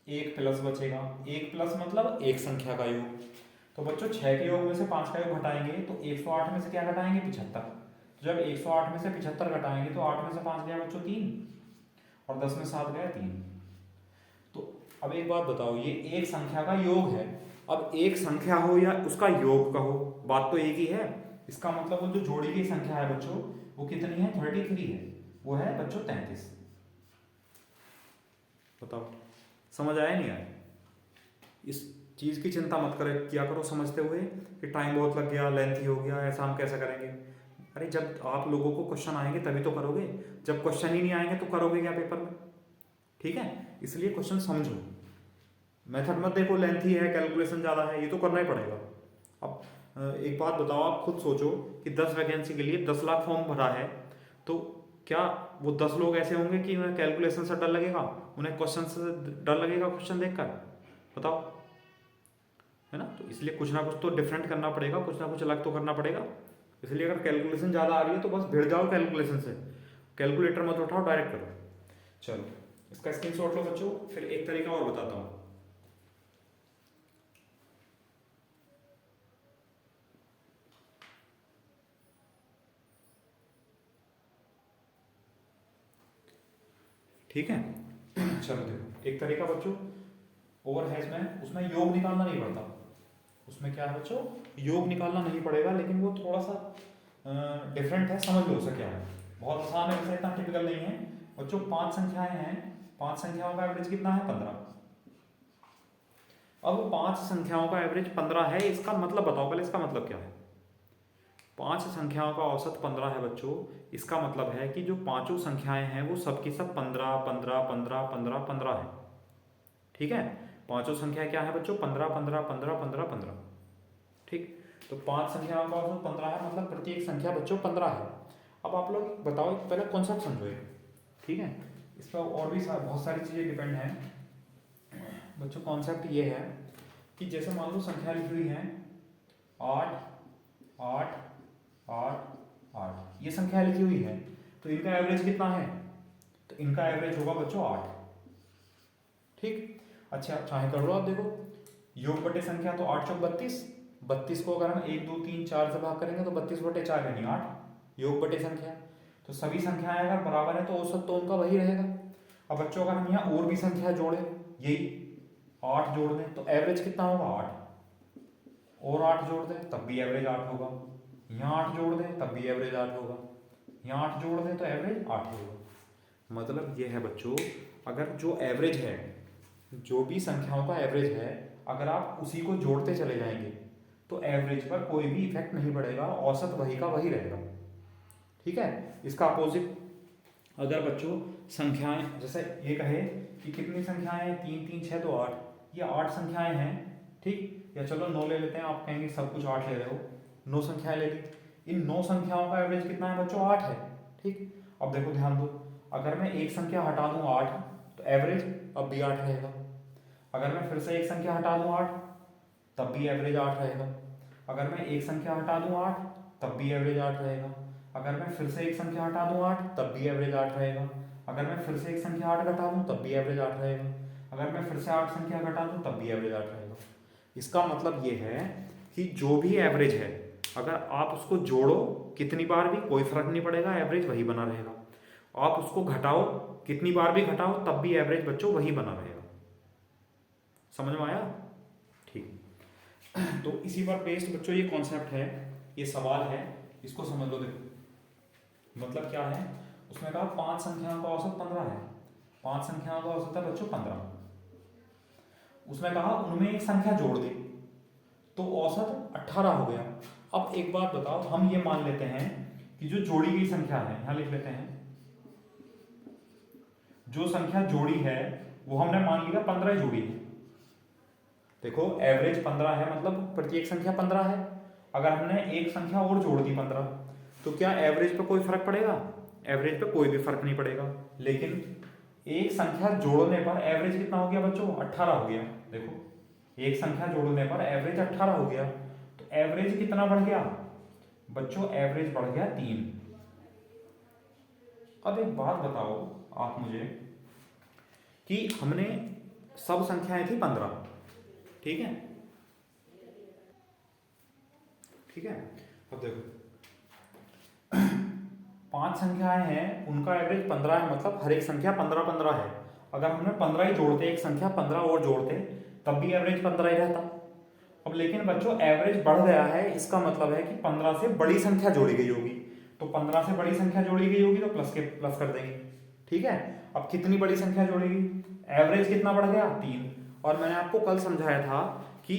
1 प्लस बचेगा। 1 प्लस मतलब एक संख्या का योग। तो बच्चों 6 के योग में से 5 का योग घटाएंगे तो 108 में से क्या घटाएंगे 75। तो जब 108 में से 75 घटाएंगे तो 8 में से 5 गया बच्चों 3, और 10 में 7 गया 3। तो अब एक बात बताओ, ये एक संख्या का योग है। अब एक संख्या हो या उसका योग का हो, बात तो एक ही है। इसका मतलब वो जो जोड़ी गई संख्या है बच्चों, वो कितनी है 33 है, वो है बच्चों 33। बताओ समझ आया नहीं आया। इस चीज़ की चिंता मत करे किया करो समझते हुए कि टाइम बहुत लग गया, लेंथी हो गया, ऐसा हम कैसे करेंगे। अरे जब आप लोगों को क्वेश्चन आएंगे तभी तो करोगे, जब क्वेश्चन ही नहीं आएंगे तो करोगे क्या पेपर में। ठीक है, इसलिए क्वेश्चन समझो, मेथड मत देखो लेंथी है, कैलकुलेशन ज़्यादा है, ये तो करना ही पड़ेगा। अब एक बात बताओ, आप खुद सोचो कि 10 वैकेंसी के लिए 10 लाख फॉर्म भरा है, तो क्या वो 10 लोग ऐसे होंगे कि उन्हें कैलकुलेशन से डर लगेगा, उन्हें क्वेश्चन से डर लगेगा क्वेश्चन देखकर, बताओ, है ना। तो इसलिए कुछ ना कुछ तो डिफरेंट करना पड़ेगा, कुछ ना कुछ अलग तो करना पड़ेगा। इसलिए अगर कैलकुलेशन ज़्यादा आ रही है तो बस भिड़ जाओ कैलकुलेशन से, कैलकुलेटर मत उठाओ, डायरेक्ट करो। चलो इसका स्क्रीनशॉट लो बच्चों, फिर एक तरीका और बताता हूँ। ठीक है, चलो देखो एक तरीका बच्चों और है इसमें, उसमें योग निकालना नहीं पड़ता। उसमें क्या है बच्चों, योग निकालना नहीं पड़ेगा, लेकिन वो थोड़ा सा डिफरेंट है, समझ लो उससे क्या है। बहुत आसान है, वैसे इतना टिपिकल नहीं है बच्चों। 5 संख्याएं हैं, 5 संख्याओं का एवरेज कितना है 15। अब 5 संख्याओं का एवरेज 15 है, इसका मतलब बताओ पहले, इसका मतलब क्या है। 5 संख्याओं का औसत 15 है बच्चों, इसका मतलब है कि जो पांचों संख्याएं हैं वो सबकी सब 15 15 15 15 15 है। ठीक है, पांचों संख्या क्या है बच्चों? 15 15 15 15 15। ठीक, तो 5 संख्याओं का औसत 15 है, मतलब प्रत्येक संख्या बच्चों 15 है। अब आप लोग बताओ, पहले कॉन्सेप्ट समझो ये, ठीक है। इस पर और भी बहुत सारी चीज़ें डिपेंड हैं बच्चों। कॉन्सेप्ट ये है कि जैसे मान लो संख्या लिखी हुई है 8 8 8 8, ये संख्या लिखी हुई है, तो इनका एवरेज कितना है? तो इनका एवरेज होगा बच्चों 8। ठीक, अच्छा चाहे कर लो आप, देखो योग बटे संख्या तो 8 चौक 32, 32 को अगर हम 1 2 3 4 से भाग करेंगे तो 32 बटे 4 यानी 8 योग बटे संख्या। तो सभी संख्याएं अगर बराबर है तो औसत तो उनका वही रहेगा। अब बच्चों अगर हम यहाँ और भी संख्या जोड़े, यही 8 जोड़ दें तो एवरेज कितना होगा? 8, और 8 जोड़ दें तब भी एवरेज 8 होगा, यहाँ 8 जोड़ दें तब भी एवरेज 8 होगा, यहाँ 8 जोड़ दें तो एवरेज 8 होगा। मतलब ये है बच्चों, अगर जो एवरेज है, जो भी संख्याओं का एवरेज है, अगर आप उसी को जोड़ते चले जाएंगे तो एवरेज पर कोई भी इफेक्ट नहीं पड़ेगा, औसत वही का वही रहेगा। ठीक है, इसका अपोजिट अगर बच्चों संख्याएं, जैसे ये कहे कि कितनी संख्याएं हैं? 3 3 6 तो 8, ये 8 संख्याएं हैं। ठीक, या चलो 9 ले लेते हैं, आप कहेंगे सब कुछ 8 ले रहे हो, 9 संख्याएं ले ली। इन 9 संख्याओं का एवरेज कितना है बच्चों? 8 है। ठीक, अब देखो ध्यान दो, अगर मैं एक संख्या हटा दूं 8 तो एवरेज अब भी 8 रहेगा। अगर मैं फिर से एक संख्या हटा दूं 8 तब भी एवरेज 8 रहेगा। अगर मैं एक संख्या हटा दूं 8 तब भी एवरेज 8 रहेगा। अगर मैं फिर से एक संख्या हटा दूं 8 तब भी एवरेज 8 रहेगा। अगर मैं फिर से एक संख्या 8 घटा दूं तब भी एवरेज 8 रहेगा। अगर मैं फिर से 8 संख्या घटा दूं तब भी एवरेज 8 रहेगा। इसका मतलब ये है कि जो भी एवरेज है, अगर आप उसको जोड़ो कितनी बार भी कोई फर्क नहीं पड़ेगा, एवरेज वही बना रहेगा। आप उसको घटाओ कितनी बार भी घटाओ तब भी एवरेज बच्चों वही बना रहेगा। समझ में आया? ठीक, तो इसी पर बेस्ड बच्चों ये कॉन्सेप्ट है, ये सवाल है, इसको समझ लो। देखो मतलब क्या है, उसमें कहा 5 संख्याओं का औसत 15 है, 5 संख्याओं का औसत है बच्चों 15। उसमें कहा उनमें एक संख्या जोड़ दी तो औसत 18 हो गया। अब एक बात बताओ, हम ये मान लेते हैं कि जो जोड़ी गई संख्या है, यहां लिख लेते हैं, जो संख्या जोड़ी है वो हमने मान लिया 15 ही जोड़ी है। देखो एवरेज 15 है, मतलब प्रत्येक संख्या 15 है। अगर हमने एक संख्या और जोड़ दी 15 तो क्या एवरेज पे कोई फर्क पड़ेगा? एवरेज पे कोई भी फर्क नहीं पड़ेगा। लेकिन एक संख्या जोड़ने पर एवरेज कितना हो गया बच्चों? 18 हो गया। देखो एक संख्या जोड़ने पर एवरेज 18 हो गया, तो एवरेज कितना बढ़ गया बच्चों? एवरेज बढ़ गया 3। अब एक बात बताओ आप मुझे कि हमने सब संख्याएं थी 15, ठीक है, ठीक है। अब देखो 5 संख्याएं हैं, उनका एवरेज 15 है, मतलब हर एक संख्या 15 15 है। अगर हमने 15 ही जोड़ते, एक संख्या 15 और जोड़ते तब भी एवरेज 15 ही रहता। अब लेकिन बच्चों एवरेज बढ़ गया है, इसका मतलब है कि 15 से बड़ी संख्या जोड़ी गई होगी, तो 15 से बड़ी संख्या जोड़ी गई होगी तो प्लस कर देंगे। ठीक है, अब कितनी बड़ी संख्या जोड़ेगी? एवरेज कितना बढ़ गया? 3। और मैंने आपको कल समझाया था कि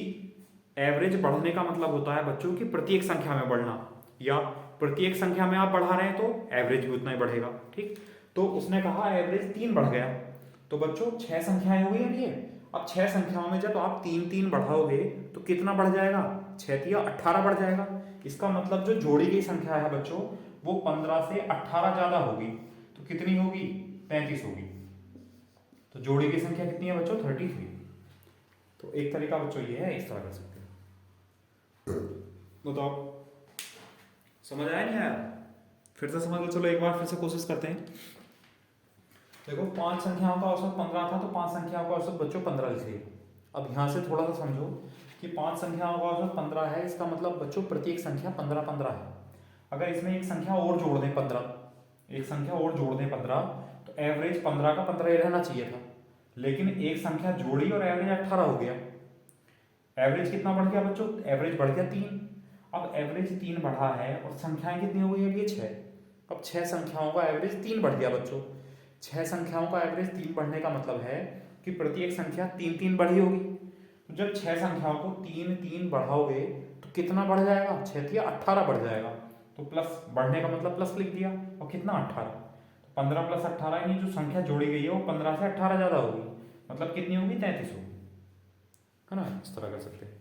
एवरेज बढ़ने का मतलब होता है बच्चों की प्रत्येक संख्या में बढ़ना, या प्रत्येक संख्या में आप बढ़ा रहे हैं तो एवरेज भी उतना ही बढ़ेगा। ठीक, तो उसने कहा एवरेज 3 बढ़ गया, तो बच्चों 6 संख्याएं हो गई अब ये। अब 6 संख्याओं में जब आप 3 3 बढ़ाओगे तो कितना बढ़ जाएगा? 6 तिया 18 बढ़ जाएगा। इसका मतलब जो जोड़ी गई संख्या है बच्चों वो 15 से 18 ज्यादा होगी, तो कितनी होगी? 35 होगी। तो जोड़ी की संख्या कितनी है बच्चों? 33। तो एक तरीका बच्चों ये है, इस तरह कर सकते हैं। बताओ समझ आया नहीं आया? फिर से समझ लो, चलो एक बार फिर से कोशिश करते हैं। देखो 5 संख्याओं का औसत 15 था, तो 5 संख्याओं का औसत बच्चों 15 लिखिए। अब यहाँ से थोड़ा सा समझो कि 5 संख्याओं का औसत 15 है, इसका मतलब बच्चों प्रत्येक संख्या 15 15 है। अगर इसमें एक संख्या और जोड़ दें 15, एक संख्या और जोड़ दें 15, तो एवरेज 15 का 15 ही रहना चाहिए था। लेकिन एक संख्या जोड़ी और एवरेज 18 हो गया। एवरेज कितना बढ़ गया बच्चों? एवरेज बढ़ गया 3। अब एवरेज 3 बढ़ा है और संख्याएं कितनी हो गई? अब ये 6। अब 6 संख्याओं का एवरेज 3 बढ़ गया बच्चों। 6 संख्याओं का एवरेज 3 बढ़ने का मतलब है कि प्रत्येक संख्या 3 3 बढ़ी होगी। तो जब 6 संख्याओं को 3 3 बढ़ाओगे तो कितना बढ़ जाएगा? 6 तिया 18 बढ़ जाएगा। तो प्लस बढ़ने का मतलब प्लस लिख दिया, और कितना? 18। तो 15 प्लस 18 यानी जो संख्या जोड़ी गई है वो 15 से 18 ज्यादा होगी, मतलब कितनी होगी? 33 होगी। है ना, इस तरह कर सकते हैं।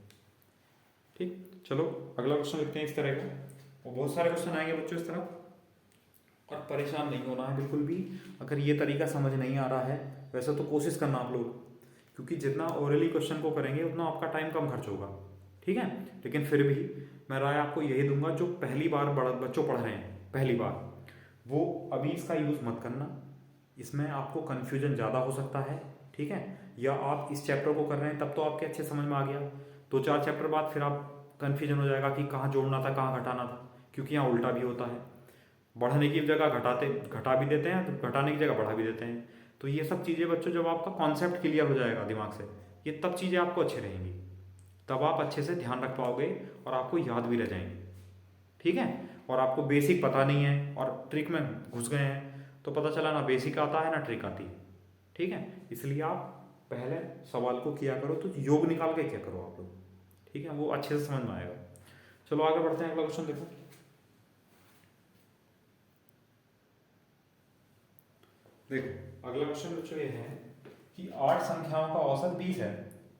ठीक, चलो अगला क्वेश्चन लिखते हैं इस तरह का, और बहुत सारे क्वेश्चन आएंगे बच्चों इस तरह, और परेशान नहीं होना है बिल्कुल भी अगर ये तरीका समझ नहीं आ रहा है। वैसे तो कोशिश करना आप लोग, क्योंकि जितना ओरली क्वेश्चन को करेंगे उतना आपका टाइम कम खर्च होगा, ठीक है। लेकिन फिर भी मैं राय आपको यही दूंगा, जो पहली बार बच्चों पढ़ रहे हैं पहली बार, वो अभी इसका यूज़ मत करना, इसमें आपको कन्फ्यूजन ज़्यादा हो सकता है, ठीक है। या आप इस चैप्टर को कर रहे हैं तब तो आपके अच्छे समझ में आ गया, 2-4 चैप्टर बाद फिर आप कन्फ्यूजन हो जाएगा कि कहाँ जोड़ना था कहाँ घटाना था, क्योंकि यहाँ उल्टा भी होता है, बढ़ने की जगह घटा भी देते हैं, तो घटाने की जगह बढ़ा भी देते हैं। तो ये सब चीज़ें बच्चों, जब आपका कॉन्सेप्ट क्लियर हो जाएगा दिमाग से, ये तब चीज़ें आपको अच्छी रहेंगी, तब आप अच्छे से ध्यान रख पाओगे और आपको याद भी रह जाएंगे, ठीक है। और आपको बेसिक पता नहीं है और ट्रिक में घुस गए हैं तो पता चला ना बेसिक आता है ना ट्रिक आती है, ठीक है। इसलिए आप पहले सवाल को किया करो, तो योग निकाल के क्या करो आप लोग, ठीक है, वो अच्छे से समझ में आएगा। चलो आगे बढ़ते हैं, अगला क्वेश्चन देखो। देखो अगला क्वेश्चन बच्चों ये है कि 8 संख्याओं का औसत 20 है।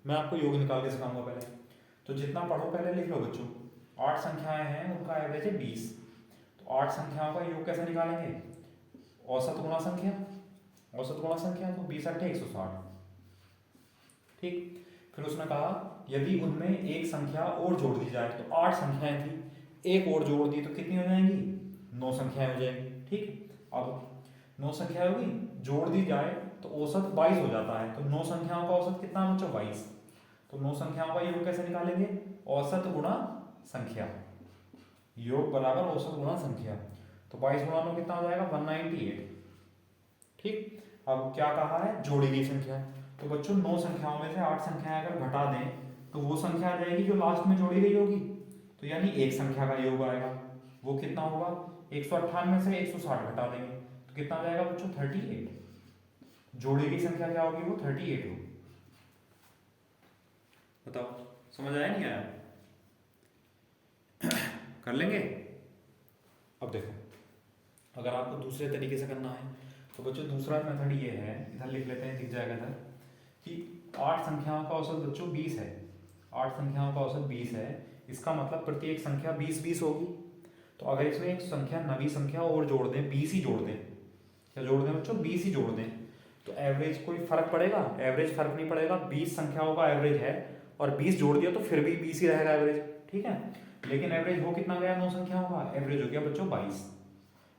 मैं आपको योग निकाल के सिखाऊंगा पहले, तो जितना पढ़ो पहले लिख लो बच्चों। 8 संख्याएं हैं, उनका एवरेज है 20, तो 8 संख्याओं का योग कैसे निकालेंगे, औसत गुणा संख्या, औसत गुणा संख्या, तो 20 8 160, ठीक। फिर उसने कहा यदि उनमें एक संख्या और जोड़ दी जाए, तो 8 संख्याएं थी, एक और जोड़ दी तो कितनी हो जाएंगी, 9 संख्याएं हो जाएंगी, ठीक। अब 9 संख्याएं होगी, जोड़ दी जाए तो औसत 22 हो जाता है, तो 9 संख्याओं का औसत कितना है बच्चों, 22। तो 9 संख्याओं का योग कैसे निकालेंगे, औसत गुणा संख्या, योग बराबर औसत गुणा संख्या, तो 22 गुणा 9 कितना हो जाएगा, 198, ठीक। अब क्या कहा है, जोड़ी गई संख्या, तो बच्चों 9 संख्याओं में से 8 संख्याएं अगर घटा दें तो वो संख्या आ जाएगी जो लास्ट में जोड़ी गई होगी, तो यानी एक संख्या का योग आएगा, वो कितना होगा, 198 से 160 घटा देंगे तो कितना आ जाएगा बच्चों, 38। जोड़ी की संख्या क्या होगी, वो 38 होगी। बताओ समझ आया नहीं आया, कर लेंगे। अब देखो अगर आपको दूसरे तरीके से करना है तो बच्चों दूसरा मेथड ये है, इधर लिख लेते हैं, दिख जाएगा इधर, कि 8 संख्याओं का औसत बच्चों 20 है, 8 संख्याओं का औसत 20 है, इसका मतलब प्रत्येक संख्या 20-20 होगी। तो अगर इसमें एक संख्या नवी संख्या और जोड़ दें, 20 ही जोड़ दें, क्या जोड़ दें बच्चों, 20 ही जोड़ दें, तो एवरेज कोई फर्क पड़ेगा, एवरेज फर्क नहीं पड़ेगा, 20 संख्याओं का एवरेज है और 20 जोड़ दिया तो फिर भी 20 ही रहेगा एवरेज, ठीक है। लेकिन एवरेज हो कितना गया, 9 संख्याओं का एवरेज हो गया बच्चों 22,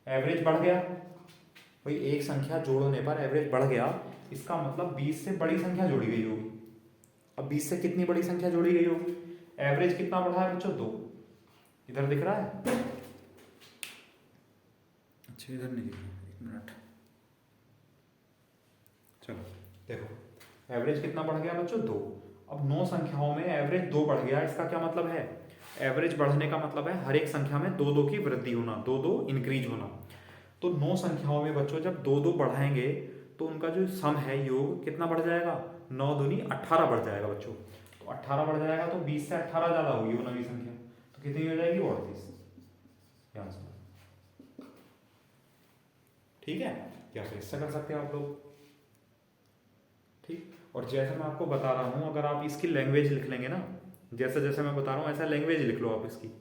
एवरेज बढ़ गया, भाई एक संख्या जोड़ने पर एवरेज बढ़ गया, इसका मतलब 20 से बड़ी संख्या जोड़ी गई होगी। अब 20 से कितनी बड़ी संख्या जोड़ी गई होगी, एवरेज कितना बढ़ा है बच्चों, 2, इधर दिख रहा है, अच्छा इधर नहीं दिख रहा, एक मिनट, चलो देखो एवरेज कितना बढ़ गया बच्चों, 2। अब 9 संख्याओं में एवरेज 2 बढ़ गया, इसका क्या मतलब है, एवरेज बढ़ने का मतलब है हर एक संख्या में 2-2 की वृद्धि होना, 2-2 इंक्रीज होना। तो 9 संख्याओं में बच्चों जब 2-2 बढ़ाएंगे तो उनका जो सम है योग कितना बढ़ जाएगा, 9 दूनी 18 बढ़ जाएगा बच्चों, तो 18 बढ़ जाएगा तो 20 से 18 ज़्यादा होगी वो नवी संख्या, तो कितनी हो जाएगी, 38, ध्यान से, ठीक है। या फिर इससे कर सकते हैं आप लोग, ठीक। और जैसे मैं आपको बता रहा हूँ, अगर आप इसकी लैंग्वेज लिख लेंगे ना, जैसे जैसे मैं बता रहा हूँ ऐसा लैंग्वेज लिख लो आप इसकी,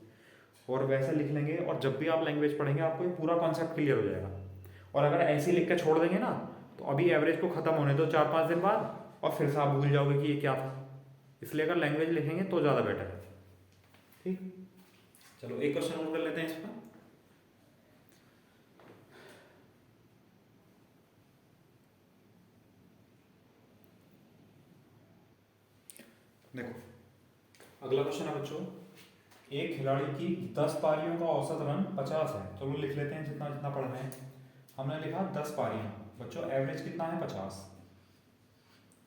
और वैसे लिख लेंगे, और जब भी आप लैंग्वेज पढ़ेंगे आपको ये पूरा कॉन्सेप्ट क्लियर हो जाएगा। और अगर ऐसे ही लिख के छोड़ देंगे ना, तो अभी एवरेज को ख़त्म होने दो 4-5 दिन बाद, और फिर से आप भूल जाओगे कि ये क्या था, इसलिए अगर लैंग्वेज लिखेंगे तो ज़्यादा बेटर है, ठीक। चलो एक क्वेश्चन और कर लेते हैं इसका। देखो अगला क्वेश्चन है बच्चों, एक खिलाड़ी की 10 पारियों का औसत रन 50 है, चलो लिख लेते हैं जितना जितना पढ़ रहे हैं। हमने लिखा 10 पारियां बच्चों, एवरेज कितना है 50,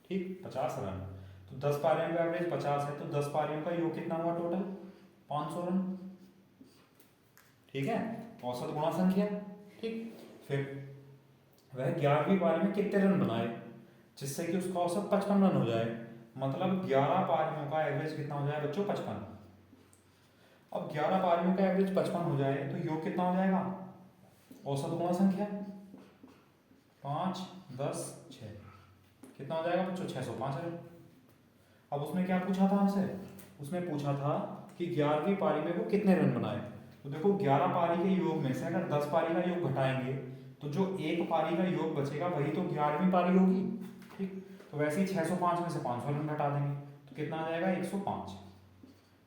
ठीक, 50 रन, तो 10 पारियों का एवरेज 50 है, तो 10 पारियों का योग कितना हुआ टोटल, 500 रन, ठीक है, औसत गुणा संख्या, ठीक। फिर वह 11वीं पारी में कितने रन बनाए जिससे कि उसका औसत 55 रन हो जाए, मतलब 11 पारियों का एवरेज कितना हो जाए बच्चों, 55। अब 11 पारियों का एवरेज 55 हो जाए तो योग कितना हो जाएगा, औसत गुणा संख्या, 5 10 6, कितना हो जाएगा बच्चों, 605 रन। अब उसने क्या पूछा था हमसे, उसने पूछा था कि 11वीं पारी में वो कितने रन बनाए। तो देखो 11 पारी के योग में से अगर 10 पारी का योग घटाएंगे तो जो एक पारी का योग बचेगा वही तो 11वीं पारी होगी। ठीक, तो वैसे ही 605 में से 500 रन घटा देंगे तो कितना आ जाएगा 105।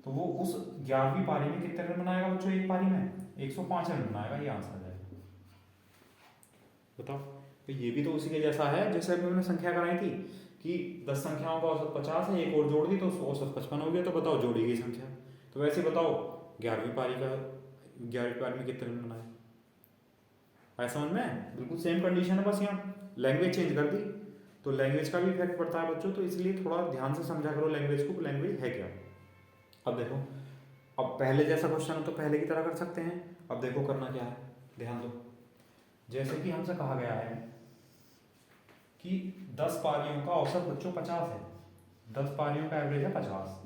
तो वो उस 11वीं पारी में कितने रन बनाएगा बच्चों, एक पारी में 105 रन बनाएगा, ये आंसर आ जाएगा। बताओ, तो ये भी तो उसी के जैसा है जैसे अभी मैंने संख्या कराई थी कि 10 संख्याओं का औसत 50 है, एक और जोड़ दी तो औसत 55 हो गया, तो बताओ जोड़ी गई संख्या। तो वैसे बताओ 11वीं पारी में कितने रन बनाए। आया समझ में, बिल्कुल सेम कंडीशन है, बस यहाँ लैंग्वेज चेंज कर दी। तो लैंग्वेज का भी इफेक्ट पड़ता है बच्चों, तो इसलिए थोड़ा ध्यान से समझा करो लैंग्वेज को, लैंग्वेज है क्या। अब देखो, अब पहले जैसा क्वेश्चन है तो पहले की तरह कर सकते हैं। अब देखो करना क्या है, ध्यान दो। जैसे कि हमसे कहा गया है कि 10 पारियों का औसत बच्चों 50 है, 10 पारियों का एवरेज है 50।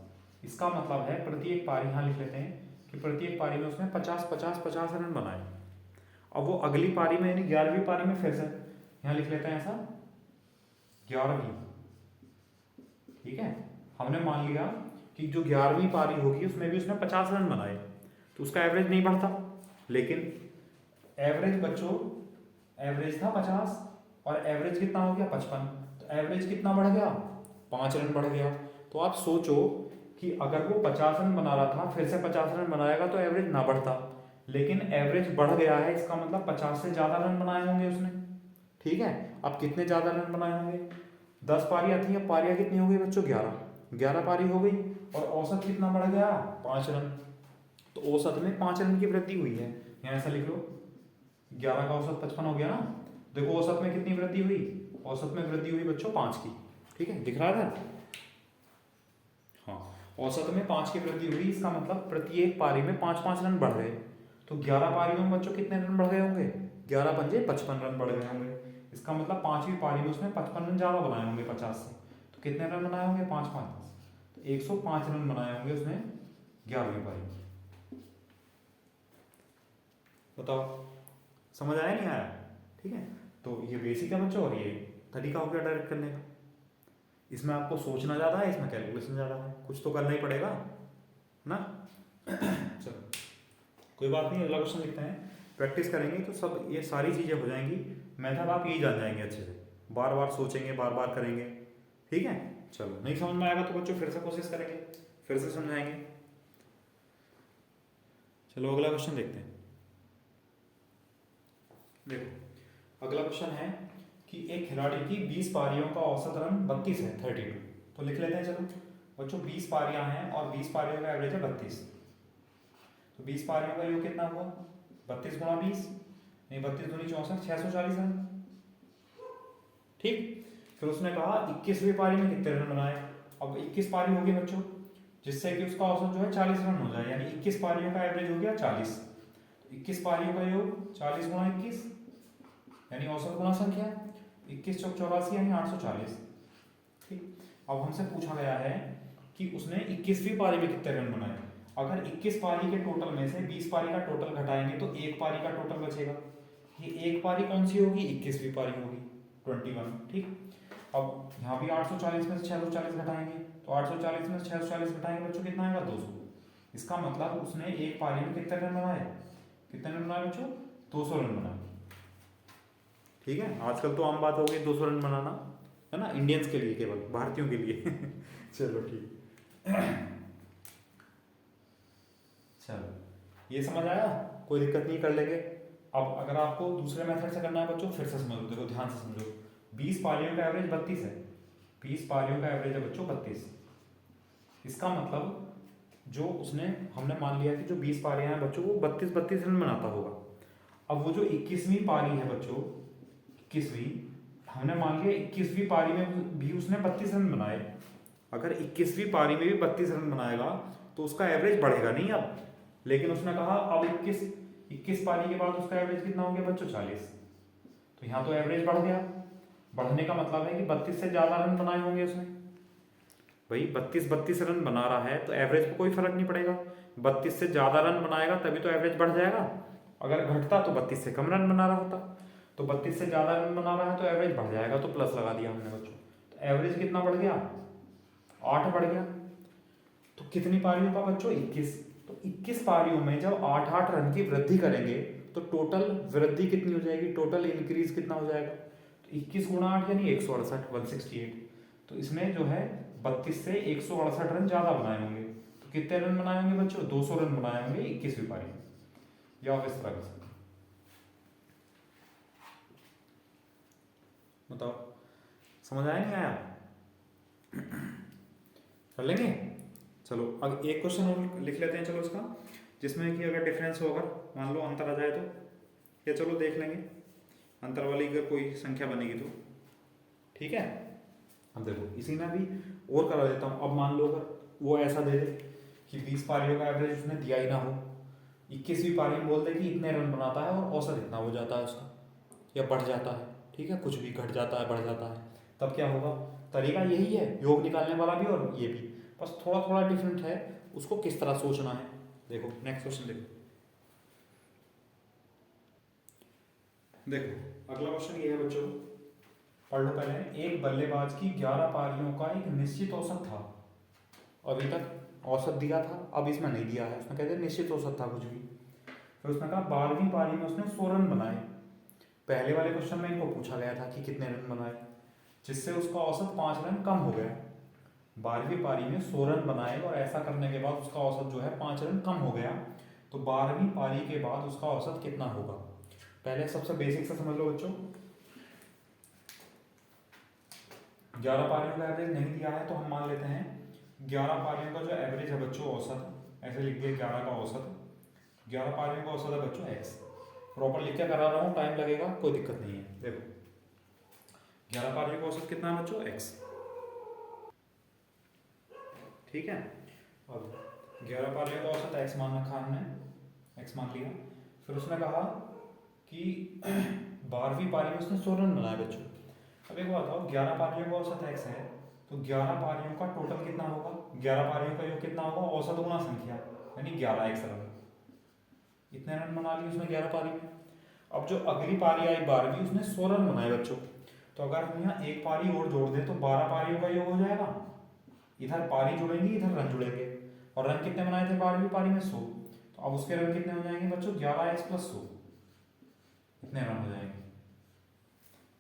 इसका मतलब है प्रत्येक पारी, यहाँ लिख लेते हैं कि प्रत्येक पारी में उसने 50 रन बनाए। अब वो अगली पारी में यानी 11वीं पारी में फिर से यहाँ लिख लेते हैं ऐसा 11वीं। ठीक है, हमने मान लिया कि जो 11वीं पारी होगी उसमें भी उसने 50 रन बनाए, तो उसका एवरेज नहीं बढ़ता। लेकिन एवरेज बच्चों, एवरेज था 50 और एवरेज कितना हो गया 55, तो एवरेज कितना बढ़ गया 5 रन बढ़ गया। तो आप सोचो कि अगर वो 50 रन बना रहा था फिर से 50 रन बनाएगा तो एवरेज ना बढ़ता, लेकिन एवरेज बढ़ गया है, इसका मतलब 50 से ज़्यादा रन बनाए होंगे उसने। ठीक है, अब कितने ज़्यादा रन बनाए होंगे, 10 पारियाँ थी, अब पारियाँ कितनी हो गई बच्चों 11 पारी हो गई, और औसत कितना बढ़ गया 5 रन। तो औसत में 5 रन की वृद्धि हुई है, यहाँ ऐसा लिख लो 11 का औसत 55 हो गया ना। देखो औसत में कितनी वृद्धि हुई, औसत में वृद्धि हुई बच्चों 5 की। ठीक है, दिख रहा है। हाँ, औसत में 5 की वृद्धि हुई, इसका मतलब प्रत्येक पारी में 5-5 रन बढ़ गए। तो 11 पारियों में बच्चों कितने रन बढ़ गए होंगे, 11 पंजे 55 रन बढ़ गए होंगे। इसका मतलब 5वीं पारी में उसने 55 रन ज़्यादा बनाए होंगे 50 से। तो कितने रन बनाए होंगे 5-5, तो 105 रन बनाए होंगे उसने 11वीं पारी में। बताओ समझ आया नहीं आया। ठीक है, तो ये बेसिक है बच्चों, और ये तरीका हो गया डायरेक्ट करने का। इसमें आपको सोचना ज़्यादा है, इसमें कैलकुलेशन ज़्यादा है, कुछ तो करना ही पड़ेगा ना। चलो कोई बात नहीं, अगला क्वेश्चन लिखते हैं। प्रैक्टिस करेंगे तो सब ये सारी चीज़ें हो जाएंगी, मेथड आप यही जान जाएंगे अच्छे से, बार बार सोचेंगे, बार बार करेंगे। ठीक है, चलो नहीं समझ में आएगा तो बच्चों फिर से कोशिश करेंगे, फिर से समझाएंगे। चलो अगला क्वेश्चन देखते हैं। देखो अगला क्वेश्चन है कि एक खिलाड़ी की 20 पारियों का औसत रन 32 है, 32। तो लिख लेते हैं चलो बच्चों, 20 पारियां हैं और 20 पारियों का एवरेज है 32। तो 20 पारियों का योग कितना हुआ 32 गुणा 20, नहीं 32 दूनी 64, 640 रन। ठीक, फिर उसने कहा 21वीं पारी में कितने रन बनाए। अब 21 पारी होगी बच्चों, जिससे कि उसका औसत जो है 40 रन हो जाए, यानी 21 पारियों का एवरेज हो गया 40। 21 पारियों का योग 40 गुणा 21 यानी औसत गुणा संख्या, 21 चौक 84 यानी 840। ठीक, अब हमसे पूछा गया है कि उसने 21वीं पारी में कितने रन बनाए। अगर 21 पारी के टोटल में से 20 पारी का टोटल घटाएंगे तो एक पारी का टोटल बचेगा। ये एक पारी कौन सी होगी, 21वीं पारी होगी 21। ठीक, अब यहाँ भी 840 में से 640 घटाएंगे, तो 840 में से 640 घटाएंगे बच्चों कितना आएगा 200। इसका मतलब उसने एक पारी में कितने रन बनाए, कितने रन बनाए बच्चों 200 रन बनाए। ठीक है, आजकल तो आम बात हो गई 200 रन बनाना, है ना, इंडियंस के लिए, केवल भारतीयों के लिए। चलो ठीक। चलो ये समझ आया, कोई दिक्कत नहीं, कर लेंगे। अब अगर आपको दूसरे मेथड से करना है बच्चों फिर से समझो, देखो ध्यान से समझो। 20 पारियों का एवरेज 32 है, 20 पारियों का एवरेज है बच्चों 32। इसका मतलब जो उसने, हमने मान लिया कि जो 20 पारियां हैं बच्चों वो 32 रन बनाता होगा। अब वो जो 21वीं पारी है बच्चों, 21वीं, हमने मान लिया 21वीं पारी में भी उसने 32 रन बनाए। अगर 21वीं पारी में भी 32 रन बनाएगा तो उसका एवरेज बढ़ेगा नहीं अब, लेकिन उसने कहा अब 21 पारी के बाद उसका एवरेज कितना हो गया बच्चों 40। तो यहाँ तो एवरेज बढ़ गया, बढ़ने का मतलब है कि 32 से ज़्यादा रन बनाए होंगे उसने। भाई 32 रन बना रहा है तो एवरेज पे कोई फर्क नहीं पड़ेगा, 32 से ज़्यादा रन बनाएगा तभी तो एवरेज बढ़ जाएगा। अगर घटता तो 32 से कम रन बना रहा होता, तो 32 से ज़्यादा रन बना रहा है तो एवरेज बढ़ जाएगा, तो प्लस लगा दिया हमने बच्चों। तो एवरेज कितना बढ़ गया 8 बढ़ गया, तो कितनी पारियों का बच्चों? 21। तो 21 पारियों में जब 8-8 रन की वृद्धि करेंगे तो टोटल वृद्धि कितनी हो जाएगी, टोटल इंक्रीज कितना हो जाएगा? तो 21 गुणा 8 यानी 168, 168। तो इसने जो है 32 से 168 रन ज़्यादा बनाए होंगे। तो कितने रन बनाए होंगे बच्चों? 200 रन बनाए होंगे 21वीं पारी में। या आप इस तरह कर सकते, बताओ समझ आया नहीं आया? कर लेंगे। चलो अब एक क्वेश्चन और लिख लेते हैं चलो इसका, जिसमें कि अगर डिफरेंस हो, अगर मान लो अंतर आ जाए तो, या चलो देख लेंगे अंतर वाली अगर कोई संख्या बनेगी तो, ठीक है। अब देखो इसी में भी और करा देता हूँ। अब मान लो अगर वो ऐसा दे दे कि 20 पारियों का एवरेज उसने दिया ही ना हो, 21वीं पारी में बोल दे कि इतने रन बनाता है और औसत इतना हो जाता है उसका, या बढ़ जाता है, ठीक है, कुछ भी घट जाता है बढ़ जाता है, तब क्या होगा? तरीका यही है योग निकालने वाला भी और ये भी, बस थोड़ा थोड़ा डिफरेंट है, उसको किस तरह सोचना है। देखो नेक्स्ट क्वेश्चन देखो, देखो अगला क्वेश्चन ये है बच्चों, पढ़ लो पहले। एक बल्लेबाज की 11 पारियों का एक निश्चित औसत था, अभी तक औसत दिया था, अब इसमें नहीं दिया है, उसने कहते हैं निश्चित औसत था कुछ भी। फिर उसने कहा 12वीं पारी में उसने 100 रन बनाए। पहले वाले क्वेश्चन में इनको पूछा गया था कि कितने रन बनाए, जिससे उसका औसत 5 रन कम हो गया। 12वीं पारी में 100 रन बनाए और ऐसा करने के बाद उसका औसत जो है 5 रन कम हो गया, तो 12वीं पारी के बाद उसका औसत कितना होगा? पहले सबसे बेसिक से समझ लो बच्चों, 11 पारियों का एवरेज नहीं दिया है तो हम मान लेते हैं 11 पारियों का जो एवरेज है बच्चों औसत, ऐसे लिख दिया 11 का औसत, 11 पारियों का औसत है बच्चों एक्स। प्रॉपर लिख के करा रहा हूँ, टाइम लगेगा, कोई दिक्कत नहीं है। देखो 11 पारियों का औसत कितना है बच्चों? एक्स, ठीक है। अब 11 पारियों का औसत एक्स मान रखा हमने, एक्स मान लिया। फिर उसने कहा कि 12वीं पारी में उसने 100 रन बनाए बच्चों। अब एक बात बताओ, 11 पारियों का औसत एक्स है, तो 11 पारियों का टोटल कितना होगा? 11 पारियों का योग कितना होगा? औसत गुणा संख्या, यानी 11 एक्स रन। इतने रन बना लिए उसने 11 पारी में। अब जो अगली पारी आई 12वीं, उसने 100 रन बनाए बच्चों। तो अगर हम यहाँ एक पारी और जोड़ दें तो 12 पारियों का योग हो जाएगा। इधर पारी जुड़ेंगी, इधर रन जुड़ेंगे, और रन कितने बनाए थे 12वीं पारी में? 100। तो अब उसके रन कितने हो जाएंगे बच्चों? 11 एक्स प्लस 100, इतने रन हो जाएंगे।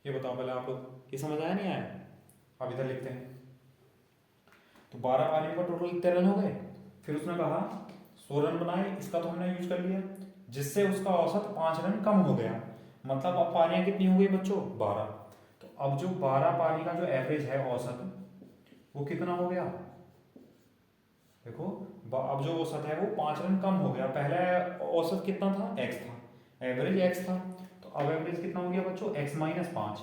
ये बताओ पहले आप लोग, ये समझ आया नहीं आया? अब इधर लिखते हैं, तो 12 पारियों का टोटल कितने रन हो गए? फिर उसने कहा 100 रन बनाए, इसका तो हमने यूज कर लिया, जिससे उसका औसत 5 रन कम हो गया। मतलब अब पारियां कितनी हो गई बच्चों? 12। तो अब जो 12 पारी का जो एवरेज है औसत, वो कितना हो गया? देखो अब जो औसत है वो 5 रन कम हो गया। पहले औसत कितना था? एक्स था, एवरेज एक्स था, तो अब एवरेज कितना हो गया बच्चों? X minus 5।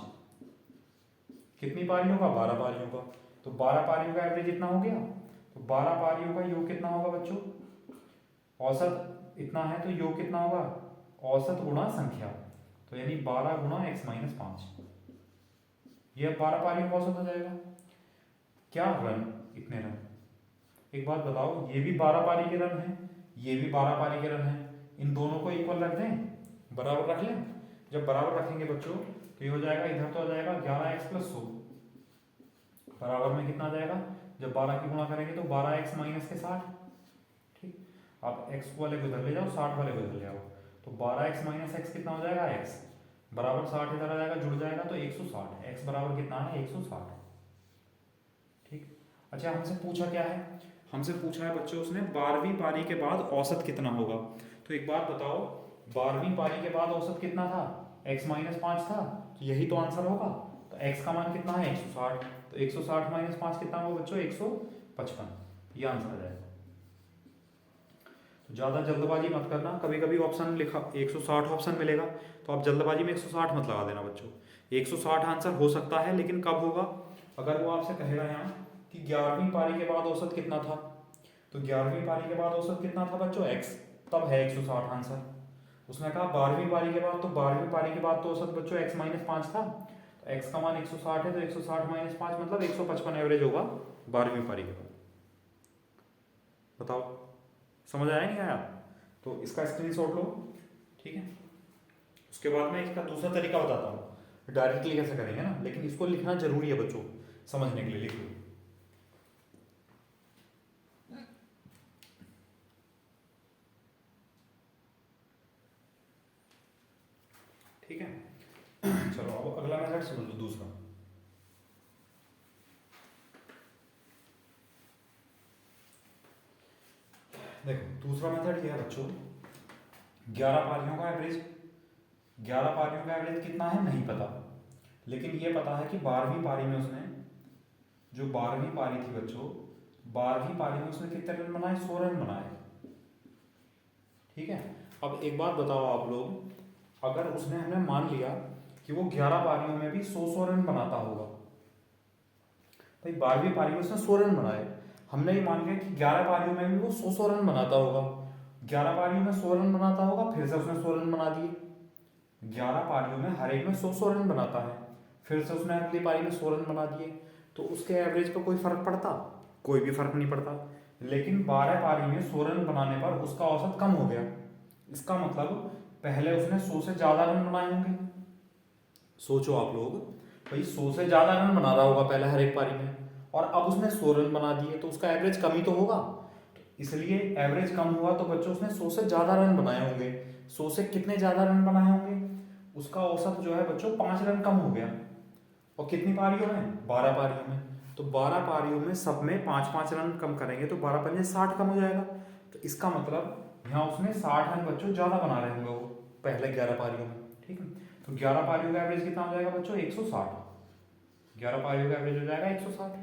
कितनी पारियों का? 12 पारियों का। तो 12 पारियों का एवरेज इतना हो गया, तो 12 पारियों का योग कितना होगा बच्चों? औसत इतना है तो योग कितना होगा? औसत गुणा संख्या, तो यानी 12 गुणा एक्स माइनस 5, ये अब 12 पारियों का औसत हो जाएगा। क्या रन? इतने रन। एक बात बताओ, ये भी 12 पारी के रन है, ये भी 12 पारी के रन है, इन दोनों को इक्वल रख दें, बराबर रख लें। जब बराबर रखेंगे बच्चों तो ये हो जाएगा, इधर तो आ जाएगा 11 एक्स प्लस 100, बराबर में कितना आ जाएगा? जब 12 की गुणा करेंगे तो 12 एक्स माइनस के 60, ठीक। अब एक्स वाले को इधर ले जाओ, 60 वाले को इधर ले आओ, तो 12 एक्स माइनस एक्स कितना हो जाएगा? एक्स बराबर 60 इधर आ जाएगा, जुड़ जाएगा तो 160, एक्स बराबर कितना है? 160, ठीक। अच्छा हमसे पूछा क्या है? हमसे पूछा है बच्चों उसने 12वीं पारी के बाद औसत कितना होगा। तो एक बात बताओ, 12वीं पारी के बाद औसत कितना था? x माइनस 5 था, तो यही तो आंसर होगा। तो x का मान कितना है? 160, तो 160 माइनस 5 कितना होगा बच्चों? 155, ये आंसर आ जाएगा। तो ज़्यादा जल्दबाजी मत करना, कभी कभी ऑप्शन लिखा 160 ऑप्शन मिलेगा, तो आप जल्दबाजी में 160 मत लगा देना बच्चों। 160 आंसर हो सकता है, लेकिन कब होगा? अगर वो आपसे कहेगा यहाँ कि 11वीं पारी के बाद औसत कितना था, तो 11वीं पारी के बाद औसत कितना था बच्चों? x, तब है 160 आंसर। उसने कहा 12वीं पारी के बाद, तो 12वीं पारी के बाद तो औसत बच्चों x माइनस 5 था, तो x का मान 160 है, तो 160 माइनस 5 मतलब 155 एवरेज होगा 12वीं पारी के बाद। बताओ समझ आया नहीं आया? तो इसका स्क्रीनशॉट लो, ठीक है। उसके बाद मैं इसका दूसरा तरीका बताता हूँ, डायरेक्टली कैसे करेंगे ना, लेकिन इसको लिखना जरूरी है बच्चों समझने के लिए, लिख लो। ठीक है। चलो अब अगला मेथड समझ लो, दूसरा। देखो दूसरा मेथड ये है बच्चों, 11 पारियों का एवरेज। 11 पारियों का एवरेज कितना है नहीं पता, लेकिन ये पता है कि 12वीं पारी में उसने, जो 12वीं पारी थी बच्चों, 12वीं पारी में उसने कितने रन बनाए, 100 रन बनाए। ठीक है। अब एक बात बताओ आप लोग, अगर उसने, हमने मान लिया कि वो 11 पारियों में भी 100 रन बनाता होगा, भाई 12वीं पारी में उसने 100 रन बनाए, हमने ये मान लिया कि 11 पारियों में भी वो 100 रन बनाता होगा। 11 पारियों में 100 रन बनाता होगा, फिर से उसने 100 रन बना दिए। 11 पारियों में हर एक में 100 रन बनाता है, फिर से उसने अगली पारी में 100 रन बना दिए, तो उसके एवरेज पर कोई फर्क पड़ता? कोई भी फर्क नहीं पड़ता। लेकिन 12 पारी में 100 रन बनाने पर उसका औसत कम हो गया। इसका मतलब पहले उसने 100 से ज़्यादा रन बनाए होंगे। सोचो आप लोग, भाई 100 से ज़्यादा रन बना रहा होगा पहले हर एक पारी में, और अब उसने 100 रन बना दिए, तो उसका एवरेज कम ही तो होगा। इसलिए एवरेज कम हुआ तो बच्चों उसने 100 से ज़्यादा रन बनाए होंगे। 100 से कितने ज़्यादा रन बनाए होंगे, उसका औसत जो है बच्चों 5 रन कम हो गया। और कितनी पारियों में, 12 पारियों में। तो 12 पारियों में सब में 5-5 रन कम करेंगे तो 12 पंजे 60 कम हो जाएगा। तो इसका मतलब यहाँ उसने 60 रन बच्चों ज़्यादा बना रहे होंगे वो पहले 11 पारियों में। ठीक है। तो 11 पारियों का एवरेज कितना हो जाएगा बच्चों, 160। 11 पारियों का एवरेज हो जाएगा 160।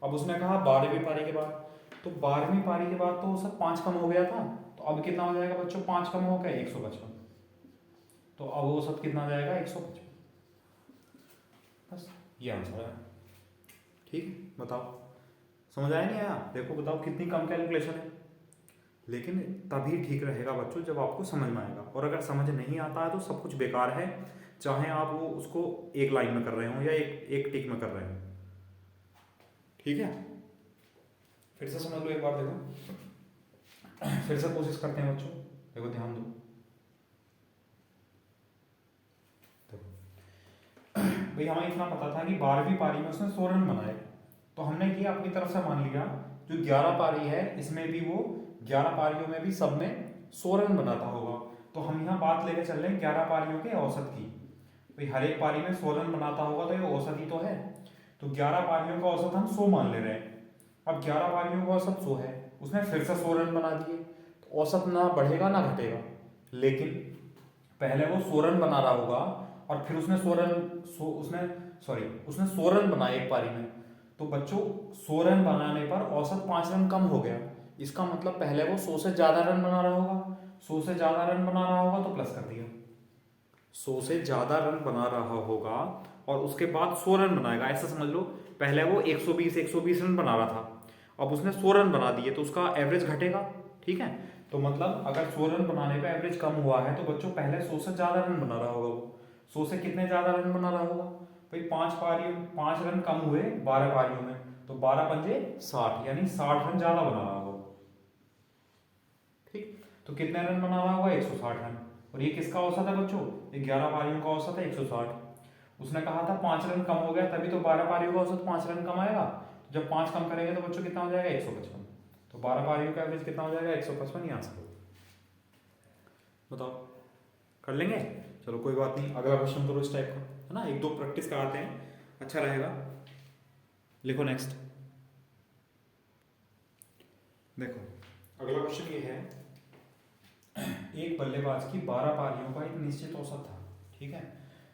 अब उसने कहा 12वीं पारी के बाद, तो 12वीं पारी के बाद तो सब 5 कम हो गया था, तो अब कितना हो जाएगा बच्चों, 5 कम हो गया 155। तो अब वो सब कितना हो जाएगा, 155। बस ये आंसर है। ठीक है, बताओ समझ आया नहीं आया? देखो बताओ कितनी कम कैलकुलेशन है। लेकिन तभी ठीक रहेगा बच्चों जब आपको समझ में आएगा, और अगर समझ नहीं आता है तो सब कुछ बेकार है, चाहे आप वो उसको एक लाइन में कर रहे हो या एक एक टिक में कर रहे हो। ठीक है, फिर से समझ लो एक बार, देखो फिर से कोशिश करते हैं बच्चों, देखो ध्यान दो। देखो भाई हमें इतना पता था कि 12वीं पारी में उसने 100 रन बनाए, तो हमने किया अपनी तरफ से, मान लिया जो 11 पारी है इसमें भी वो 11 पारियों में भी सब में 100 रन बनाता होगा। तो हम यहाँ बात लेकर चल रहे हैं 11 पारियों के औसत की। भाई हर एक पारी में 100 रन बनाता होगा तो ये औसत ही तो है। तो 11 पारियों का औसत हम 100 मान ले रहे हैं। अब 11 पारियों का औसत 100 है, उसने फिर से 100 रन बना दिए, तो औसत ना बढ़ेगा ना घटेगा। लेकिन पहले वो 100 रन बना रहा होगा, और फिर उसने 100 रन, उसने 100 रन बनाए एक पारी में, तो बच्चों 100 रन बनाने पर औसत 5 रन कम हो गया। इसका मतलब पहले वो 100 से ज़्यादा रन बना रहा होगा, 100 से ज़्यादा रन बना रहा होगा तो प्लस कर दिया। 100 से ज़्यादा रन बना रहा होगा और उसके बाद 100 रन बनाएगा, ऐसा समझ लो। पहले वो 120 रन बना रहा था, अब उसने 100 रन बना दिए, तो उसका एवरेज घटेगा। ठीक है, तो मतलब अगर 100 रन बनाने पे एवरेज कम हुआ है तो बच्चों पहले 100 से ज़्यादा रन बना रहा होगा वो। 100 से कितने ज़्यादा रन बना रहा होगा, भाई 5 रन कम हुए 12 पारियों में, तो 12 पंजे 60, यानी 60 रन ज़्यादा बना रहा होगा। ठीक, तो कितने रन बना रहा होगा, 160 रन। और ये किसका औसत है बच्चों, ये 11 पारियों का औसत है 160। उसने कहा था 5 रन कम हो गया, तभी तो 12 पारियों का औसत 5 रन कम आएगा। तो जब 5 कम करेंगे तो बच्चों कितना हो जाएगा, 155। तो 12 पारियों का एवरेज कितना हो जाएगा, 155। यहाँ से बताओ, कर लेंगे? चलो कोई बात नहीं, अगला क्वेश्चन करो इस टाइप का, है ना, एक दो प्रैक्टिस कराते हैं, अच्छा रहेगा। लिखो नेक्स्ट। देखो अगला क्वेश्चन ये है, एक बल्लेबाज की 12 पारियों का एक निश्चित औसत था। ठीक है,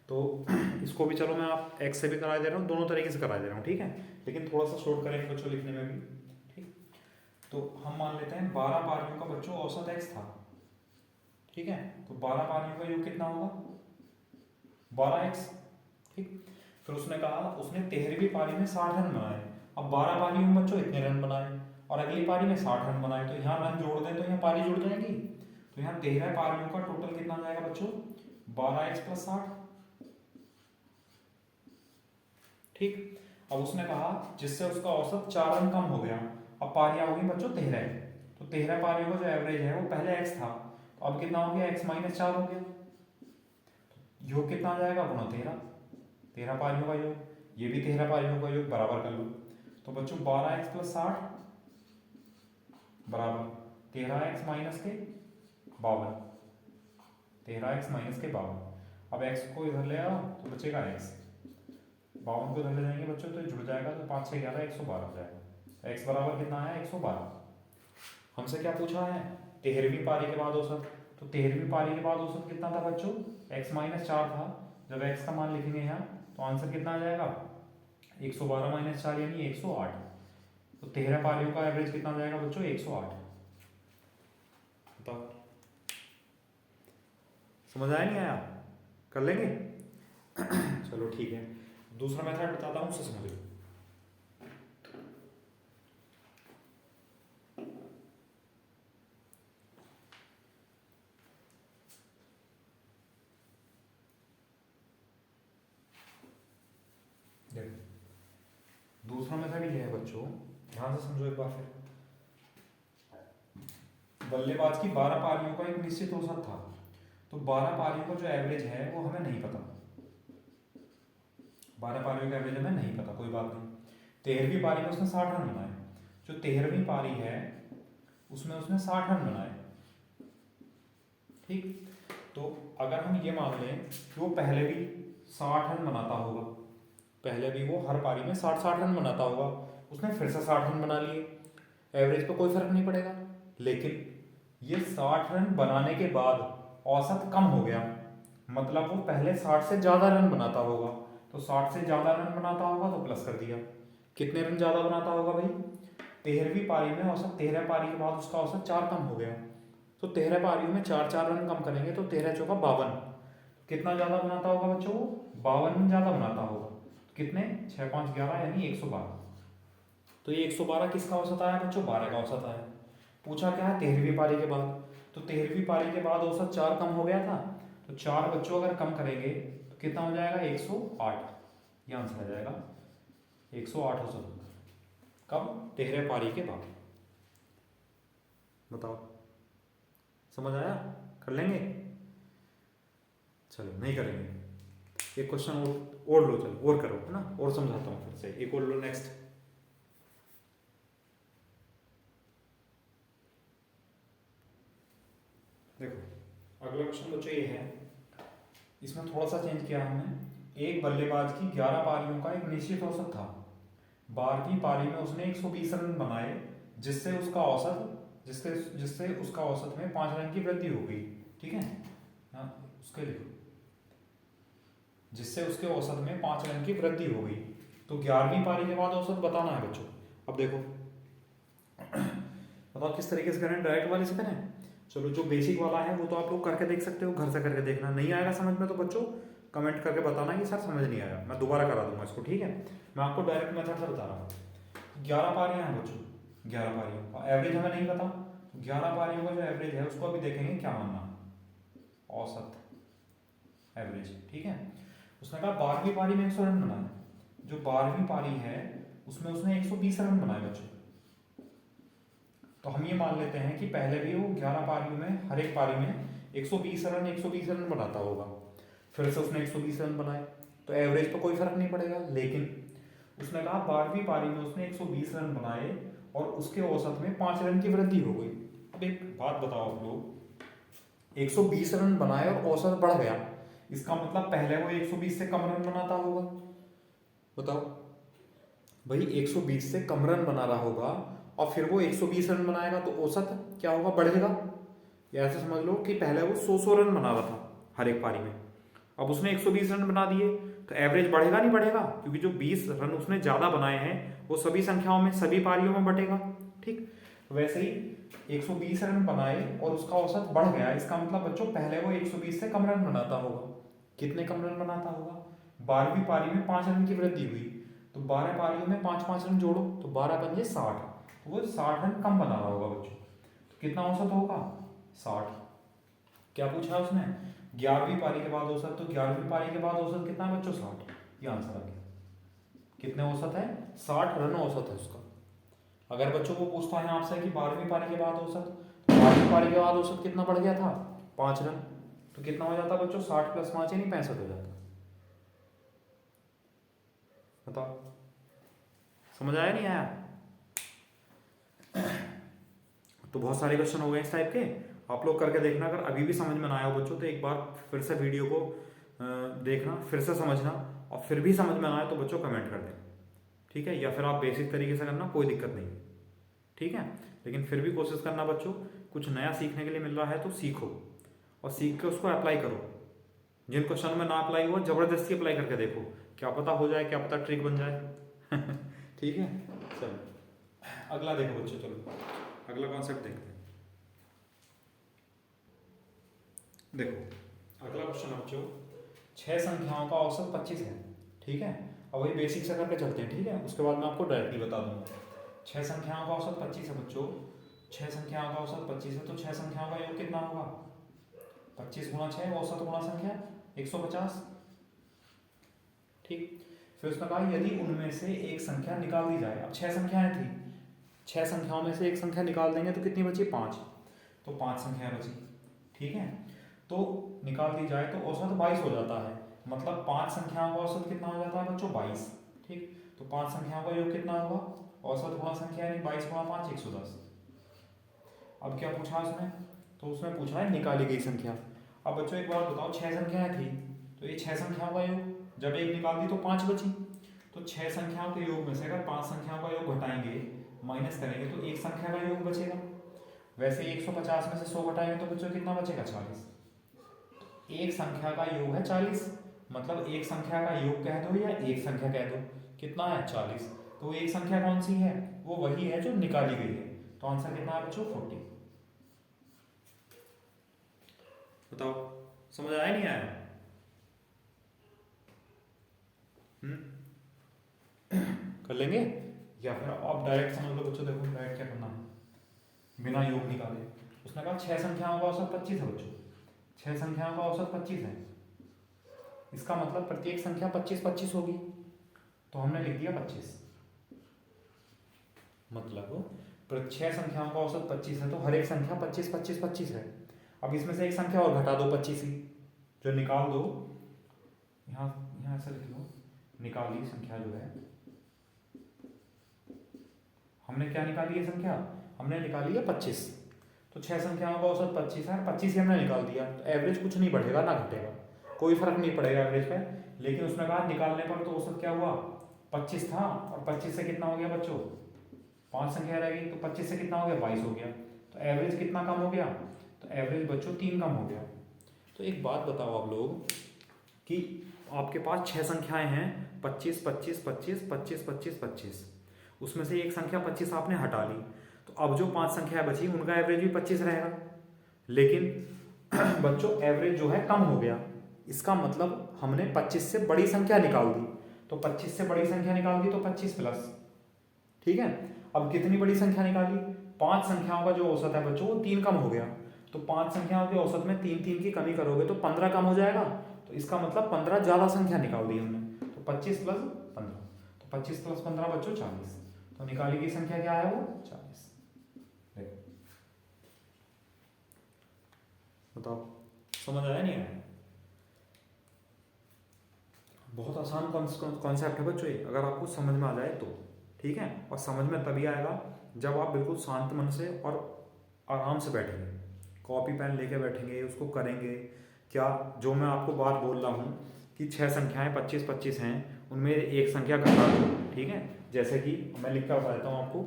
तो इसको भी चलो मैं आप एक्स से भी करा दे रहा हूँ, दोनों तरीके से करा दे रहा हूँ। ठीक है, लेकिन थोड़ा सा शॉर्ट करेंगे बच्चों लिखने में भी। ठीक, तो हम मान लेते हैं 12 पारियों का बच्चों औसत एक्स था। ठीक है, तो 12 पारियों का योग कितना होगा, 12x। ठीक, फिर उसने कहा उसने 13वीं पारी में 60 रन बनाए। अब 12 पारियों में बच्चों इतने रन बनाए और अगली पारी में 60 रन बनाए, तो यहाँ रन जोड़ दें तो यहाँ पारी जुड़ जाएगी। तो यहाँ 13 पारियों का टोटल कितना जाएगा बच्चों, 12x + 60। ठीक, अब उसने कहा जिससे उसका औसत 4 रन कम हो गया। अब पारियां हो गई बच्चों 13, तो 13 पारियों का जो एवरेज है वो पहले x था, तो अब कितना हो गया, x - 4 हो गया। योग कितना आ जाएगा, गुणा 13। 13 पारियों का योग, ये भी 13 पारियों का योग, बराबर कर लो। तो बच्चों 12x + 60 बराबर 13x - 52। 13x - 52। अब x को इधर ले आओ तो बचेगा x, 52 को इधर ले जाएंगे बच्चों तो जुड़ जाएगा, तो 5 6 11 112 हो जाएगा। x बराबर कितना आया 112। हमसे क्या पूछा है 13वीं पारी के बाद औसत, तो 13वीं पारी के बाद औसत कितना था बच्चों x माइनस 4 था। जब x का मान लिखेंगे यहाँ तो आंसर कितना आ जाएगा 112 माइनस 4 यानी 108। तो 13 पारियों का एवरेज कितना आ जाएगा बच्चों 108। बताओ समझ आया नहीं आया, कर लेंगे चलो ठीक है। दूसरा मेथड बताता हूँ उससे समझ लो। देखो दूसरा मेथड ये है बच्चों, ध्यान से समझो एक बार फिर। बल्लेबाज की 12 पारियों का एक निश्चित औसत था, तो 12 पारियों का जो एवरेज है वो हमें नहीं पता। 12 पारियों का एवरेज हमें नहीं पता, कोई बात नहीं। 13वीं पारी में उसने 60 रन बनाए, जो 13वीं पारी है उसमें उसने 60 रन बनाए, ठीक। तो अगर हम ये मान लें कि वो पहले भी 60 रन बनाता होगा, पहले भी वो हर पारी में 60 रन बनाता होगा, उसने फिर से 60 रन बना लिए, एवरेज पे कोई फर्क नहीं पड़ेगा। लेकिन ये 60 रन बनाने के बाद औसत कम हो गया, मतलब वो पहले 60 से ज़्यादा रन बनाता होगा, तो 60 से ज़्यादा रन बनाता होगा तो प्लस कर दिया। कितने रन ज़्यादा बनाता होगा भाई 13वीं पारी में औसत, 13 पारी के बाद उसका औसत 4 कम हो गया, तो 13 पारियों में 4 रन कम करेंगे तो 13 चौका 52। कितना ज़्यादा बनाता होगा बच्चों वो 52 रन ज़्यादा बनाता होगा, कितने 6 5 11 यानी 112। तो ये 112 किसका औसत आया बच्चों 12 का औसत आया। पूछा क्या है 13वीं पारी के बाद, तो 13वीं पारी के बाद औसत 4 कम हो गया था, तो 4 बच्चों अगर कम करेंगे तो कितना हो जाएगा 108, ये आंसर आ जाएगा 108 औसत होगा। कब 13 पारी के बाद। बताओ समझ आया, कर लेंगे। चलो नहीं करेंगे, एक क्वेश्चन और लो, चलो और करो है ना, और समझाता हूँ फिर से, एक और लो नेक्स्ट। देखो अगला क्वेश्चन बच्चों ये है, इसमें थोड़ा सा चेंज किया हमने। एक बल्लेबाज की 11 पारियों का एक निश्चित औसत था, 12वीं पारी में उसने 120 रन बनाए, जिससे उसका औसत जिससे जिससे उसका औसत में 5 रन की वृद्धि हो गई, ठीक है हाँ उसके लिखो, जिससे उसके औसत में 5 रन की वृद्धि हो गई। तो 11वीं पारी के बाद औसत बताना है बच्चों। अब देखो बताओ किस तरीके से करें, डायरेक्ट वाले से करें। चलो जो बेसिक वाला है वो तो आप लोग करके देख सकते हो, घर से करके देखना, नहीं आएगा समझ में तो बच्चों कमेंट करके बताना कि सर समझ नहीं आया, मैं दोबारा करा दूंगा इसको, ठीक है। मैं आपको डायरेक्ट मेथड से बता रहा हूँ। 11 पारियां हैं बच्चों, 11 पारियों का एवरेज हमें नहीं पता, 11 पारियों का जो एवरेज है उसको अभी देखेंगे क्या मानना, औसत एवरेज, ठीक है। उसने कहा 12वीं पारी में 100 रन बनाए, जो 12वीं पारी है उसमें उसने 120 रन बनाए बच्चों। तो हम ये मान लेते हैं कि पहले भी वो 11 पारियों में हर एक पारी में 120 रन बनाता होगा, फिर से उसने 120 रन बनाए, तो एवरेज पर कोई फर्क नहीं पड़ेगा। लेकिन उसने कहा 12वीं पारी में उसने 120 रन बनाए और उसके औसत में 5 रन की वृद्धि हो गई। अब एक बात बताओ आप लोग, 120 रन बनाए और औसत बढ़ गया, इसका मतलब पहले वो 120 से कम रन बनाता होगा। बताओ भाई 120 से कम रन बना रहा होगा और फिर वो 120 रन बनाएगा तो औसत क्या होगा बढ़ेगा। या ऐसे समझ लो कि पहले वो 100 रन बना रहा था हर एक पारी में, अब उसने 120 रन बना दिए तो एवरेज बढ़ेगा नहीं बढ़ेगा, क्योंकि जो 20 रन उसने ज़्यादा बनाए हैं वो सभी संख्याओं में सभी पारियों में बटेगा, ठीक। वैसे ही 120 रन बनाए और उसका औसत बढ़ गया, इसका मतलब बच्चों पहले वो 120 से कम रन बनाता होगा। कितने कम रन बनाता होगा, 12वीं पारी में 5 रन की वृद्धि हुई, तो 12 पारियों में 5 रन जोड़ो तो 12 पंजे 60, तो वो 60 रन कम बना रहा होगा बच्चों। तो कितना औसत होगा 60। क्या पूछा उसने 11वीं पारी के बाद औसत, तो 11वीं पारी के बाद औसत कितना है बच्चों 60, ये आंसर आ गया। कितने औसत है 60 रन औसत है उसका। अगर बच्चों को पूछता है आपसे कि 12वीं पारी के बाद औसत, तो 12वीं पारी के बाद औसत कितना बढ़ गया था 5 रन, तो कितना हो जाता बच्चों 60 प्लस 5 यानी 65 हो जाता। बताओ समझ आया नहीं आया। तो बहुत सारे क्वेश्चन हो गए इस टाइप के, आप लोग करके देखना। अगर अभी भी समझ में ना आया हो बच्चों तो एक बार फिर से वीडियो को देखना, फिर से समझना, और फिर भी समझ में ना आए तो बच्चों कमेंट कर दें, ठीक है, या फिर आप बेसिक तरीके से करना, कोई दिक्कत नहीं, ठीक है। लेकिन फिर भी कोशिश करना बच्चों, कुछ नया सीखने के लिए मिल रहा है तो सीखो, और सीख के उसको अप्लाई करो। जिन क्वेश्चन में ना अप्लाई हुआ जबरदस्ती अप्लाई करके देखो, क्या पता हो जाए, क्या पता ट्रिक बन जाए। ठीक है, चलो अगला देखो बच्चों, चलो अगला कॉन्सेप्ट देखते हैं। देखो अगला क्वेश्चन है बच्चों, 6 संख्याओं का औसत 25 है, ठीक है। अब वही बेसिक से करके चलते हैं, ठीक है, उसके बाद मैं आपको डायरेक्टली बता दूंगा। 6 संख्याओं का औसत 25 है बच्चों, 6 संख्याओं का औसत 25 है, तो 6 संख्याओं का योग कितना होगा? 25 गुणा 6, औसत गुणा संख्या 150, ठीक। फिर उसने कहा यदि उनमें से एक संख्या निकाल दी जाए, अब 6 संख्याएं थी, 6 संख्याओं में से एक संख्या निकाल देंगे तो कितनी बची? 5, तो 5 संख्याएं बची, ठीक है। तो निकाल दी जाए तो औसत 22 हो जाता है, मतलब 5 संख्याओं का औसत कितना हो जाता है बच्चों? 22, ठीक। तो 5 संख्याओं का योग कितना होगा? औसत गुणा संख्या यानी 22 गुणा 5 110। अब क्या पूछा उसने? तो उसने पूछा है निकाली गई संख्या। अब बच्चों एक बात बताओ, 6 संख्याएं थी, तो ये 6 संख्याओं का योग, जब एक निकाल दी तो 5 बची, तो 6 संख्याओं के योग में से अगर 5 संख्याओं का योग घटाएंगे, माइनस करेंगे, तो एक संख्या का योग बचेगा। वैसे 150 में से 100 घटाएंगे तो बच्चों कितना बचेगा? 40। एक संख्या का योग है 40, मतलब एक संख्या का योग कह दो या एक संख्या कह दो, कितना है? 40। तो एक संख्या कौन सी है? वो वही है जो निकाली गई है, तो आंसर कितना है बच्चों? 40। बताओ समझ आया नहीं आया? कर लेंगे, या फिर आप डायरेक्ट समझ लो बच्चों। देखो डायरेक्ट क्या करना है, बिना योग निकाले। उसने कहा 6 संख्याओं का औसत 25 है बच्चों, 6 संख्याओं का औसत 25 है, इसका मतलब प्रत्येक संख्या 25-25 होगी, तो हमने लिख दिया 25। मतलब 6 संख्याओं का औसत 25 है, तो हर एक संख्या 25-25-25 है। अब इसमें से एक संख्या और घटा दो 25 ही, जो निकाल दो, यहाँ यहाँ से लिख लो, निकाली संख्या जो है, हमने क्या निकाली है संख्या? हमने निकाली है 25। तो 6 संख्याओं का औसत 25 है, 25 ही हमने निकाल दिया, तो एवरेज कुछ नहीं बढ़ेगा ना घटेगा, कोई फर्क नहीं पड़ेगा एवरेज पे। लेकिन उसने कहा निकालने पर तो औसत क्या हुआ? 25 था, और 25 से कितना हो गया बच्चों? 5 संख्या रह गई, तो 25 से कितना हो गया? 22 हो गया, तो एवरेज कितना कम हो गया? तो एवरेज बच्चों 3 कम हो गया। तो एक बात बताओ आप लोग, कि आपके पास 6 संख्याएं हैं, 25 25 25 25 25 25, उसमें से एक संख्या 25 आपने हटा ली, तो अब जो 5 संख्याएं बची उनका एवरेज भी 25 रहेगा, लेकिन बच्चों एवरेज जो है कम हो गया। इसका मतलब हमने 25 से बड़ी संख्या निकाल दी, तो 25 से बड़ी संख्या निकाल दी तो 25 प्लस, ठीक है। अब कितनी बड़ी संख्या निकाली? 5 संख्याओं का जो औसत है बच्चों वो 3 कम हो गया, तो 5 संख्याओं के औसत में 3 की कमी करोगे तो 15 कम हो जाएगा, तो इसका मतलब 15 ज़्यादा संख्या निकाल दी हमने, तो 25 प्लस 15, तो 25 प्लस 15 बच्चों 40, तो निकाली गई संख्या क्या है? वो 40। देखो बताओ समझ आया नहीं आया? बहुत आसान कॉन्सेप्ट है बच्चों ये, अगर आपको समझ में आ जाए तो, ठीक है। और समझ में तभी आएगा जब आप बिल्कुल शांत मन से और आराम से बैठेंगे, कॉपी पेन लेके बैठेंगे, उसको करेंगे। क्या जो मैं आपको बात बोल रहा हूँ कि 6 संख्याएं 25-25 हैं, उनमें एक संख्या घटा दो, ठीक है, जैसे कि मैं लिख कर बता देता हूँ आपको,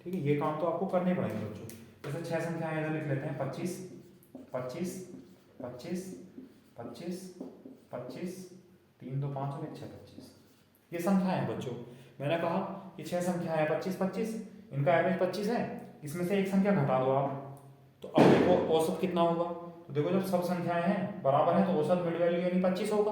ठीक है। ये काम तो आपको करने पड़ेंगे बच्चों। जैसे 6 संख्याएं इधर लिख लेते हैं, 25 25 25 25 25, 3 2 5 और 1 6 25, ये संख्या है बच्चों। मैंने कहा कि 6 संख्या है 25-25, इनका एवरेज 25 है, इसमें से एक संख्या घटा दो आप, तो अब देखो औसत कितना होगा? तो देखो जब सब संख्याएं हैं बराबर है तो औसत मिड वैल्यू यानी 25 होगा,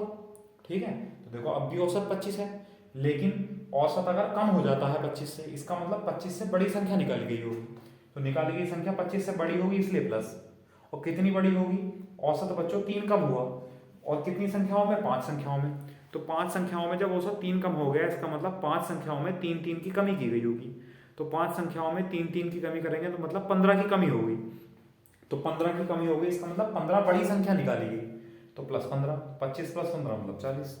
ठीक है। तो देखो अब भी औसत 25 है, लेकिन औसत अगर कम हो जाता है 25 से, इसका मतलब 25 से बड़ी संख्या निकाली गई होगी, तो निकाली गई संख्या 25 से बड़ी होगी इसलिए प्लस। और कितनी बड़ी होगी? औसत बच्चों 3 कम हुआ, और कितनी संख्याओं में? 5 संख्याओं में, तो 5 संख्याओं में जब औसत 3 कम हो गया, इसका मतलब 5 संख्याओं में 3 की कमी की गई होगी, तो 5 संख्याओं में 3 की कमी करेंगे तो मतलब 15 की कमी होगी, तो 15 की कमी होगी, इसका मतलब 15 बड़ी संख्या निकाली गई, तो प्लस 15, 25 प्लस 15 मतलब 40,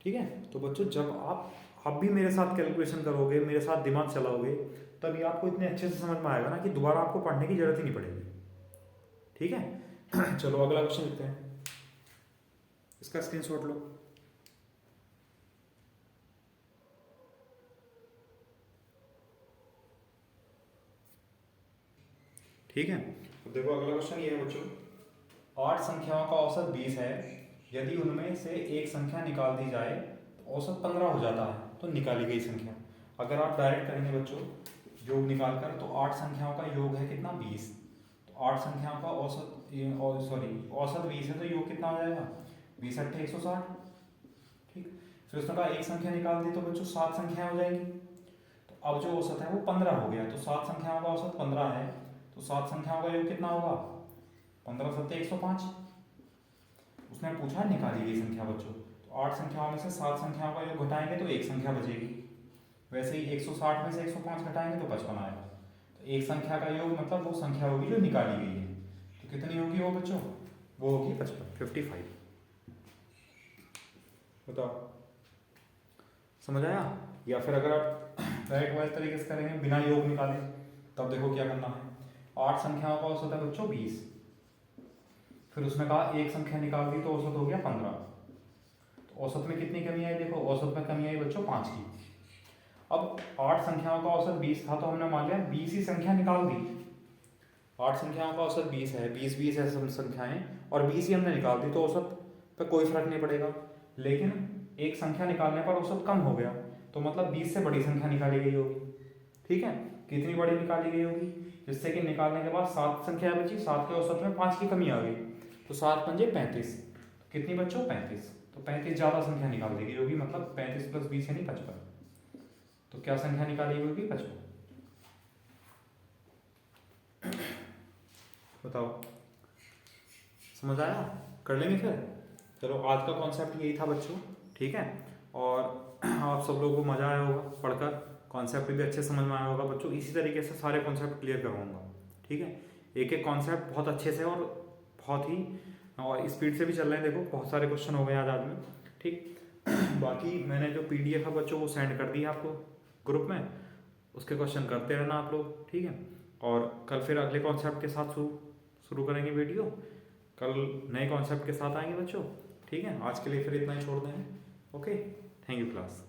ठीक है। तो बच्चों जब आप भी मेरे साथ कैलकुलेशन करोगे, मेरे साथ दिमाग चलाओगे, तभी आपको इतने अच्छे से समझ में आएगा ना कि दोबारा आपको पढ़ने की जरूरत ही नहीं पड़ेगी, ठीक है। चलो अगला क्वेश्चन लिखते हैं। इसका स्क्रीनशॉट लो। ठीक है, तो देखो अगला क्वेश्चन ये है बच्चों, 8 संख्याओं का औसत 20 है, यदि उनमें से एक संख्या निकाल दी जाए तो औसत 15 हो जाता है, तो निकाली गई संख्या। अगर आप डायरेक्ट करेंगे बच्चों योग निकाल कर, तो 8 संख्याओं का योग है कितना 20, तो 8 संख्याओं का औसत औसत 20 है, तो योग कितना हो जाएगा 20 अट्ठे 160। ठीक, फिर उसने कहा एक संख्या निकाल दी तो बच्चों 7 संख्याएं हो जाएंगी, तो अब जो औसत है वो 15 हो गया, तो 7 संख्याओं का औसत 15 है, तो 7 संख्याओं का योग कितना होगा 15 सत्ते 105। उसने पूछा निकाली गई संख्या बच्चों, तो 8 संख्याओं में से 7 संख्याओं का योग घटाएंगे तो एक संख्या बचेगी, वैसे ही 160 में से 105 घटाएंगे तो 55 आएगा, तो एक संख्या का योग मतलब वो संख्या होगी जो निकाली गई है, तो कितनी होगी वो बच्चों, वो होगी 55। बताओ समझ आया? या फिर अगर आप डायरेक्ट वाइज तरीके से करेंगे बिना योग निकाले, तब देखो क्या करना है। 8 संख्याओं का औसत है बच्चों 20, फिर उसने कहा एक संख्या निकाल दी तो औसत हो गया 15, तो औसत में कितनी कमी आई, देखो औसत में कमी आई बच्चों 5 की। अब 8 संख्याओं का औसत 20 था, तो हमने मान लिया 20 ही संख्या निकाल दी। 8 संख्याओं का औसत 20 है, 20 है सब संख्याएं, और 20 ही हमने निकाल दी, तो औसत पे कोई फर्क नहीं पड़ेगा। लेकिन एक संख्या निकालने पर औसत कम हो गया, तो मतलब 20 से बड़ी संख्या निकाली गई होगी। ठीक है, कितनी बड़ी निकाली गई होगी, जिससे कि निकालने के बाद 7 संख्या बची, 7 के औसत में 5 की कमी आ गई, तो 7 पंजे 35, कितनी बच्चों 35, तो 35 ज़्यादा संख्या निकाल दी गई होगी, मतलब 35 + 20 यानी 55, तो क्या संख्या निकाली गई होगी 55। बताओ समझ आया? कर लेंगे फिर। चलो आज का कॉन्सेप्ट यही था बच्चों, ठीक है, और आप सब लोगों को मज़ा आया होगा पढ़कर, कॉन्सेप्ट भी अच्छे समझ में आया होगा बच्चों। इसी तरीके से सारे कॉन्सेप्ट क्लियर करवाऊंगा, ठीक है, एक एक कॉन्सेप्ट बहुत अच्छे से और बहुत ही और स्पीड से भी चल रहे हैं। देखो बहुत सारे क्वेश्चन हो गए आज में, ठीक। बाकी मैंने जो PDF है बच्चों वो सेंड कर दी है आपको ग्रुप में, उसके क्वेश्चन करते रहना आप लोग, ठीक है। और कल फिर अगले कॉन्सेप्ट के साथ शुरू करेंगे वीडियो, कल नए कॉन्सेप्ट के साथ आएंगे बच्चों, ठीक है। आज के लिए फिर इतना ही छोड़ दें, ओके, थैंक यू क्लास।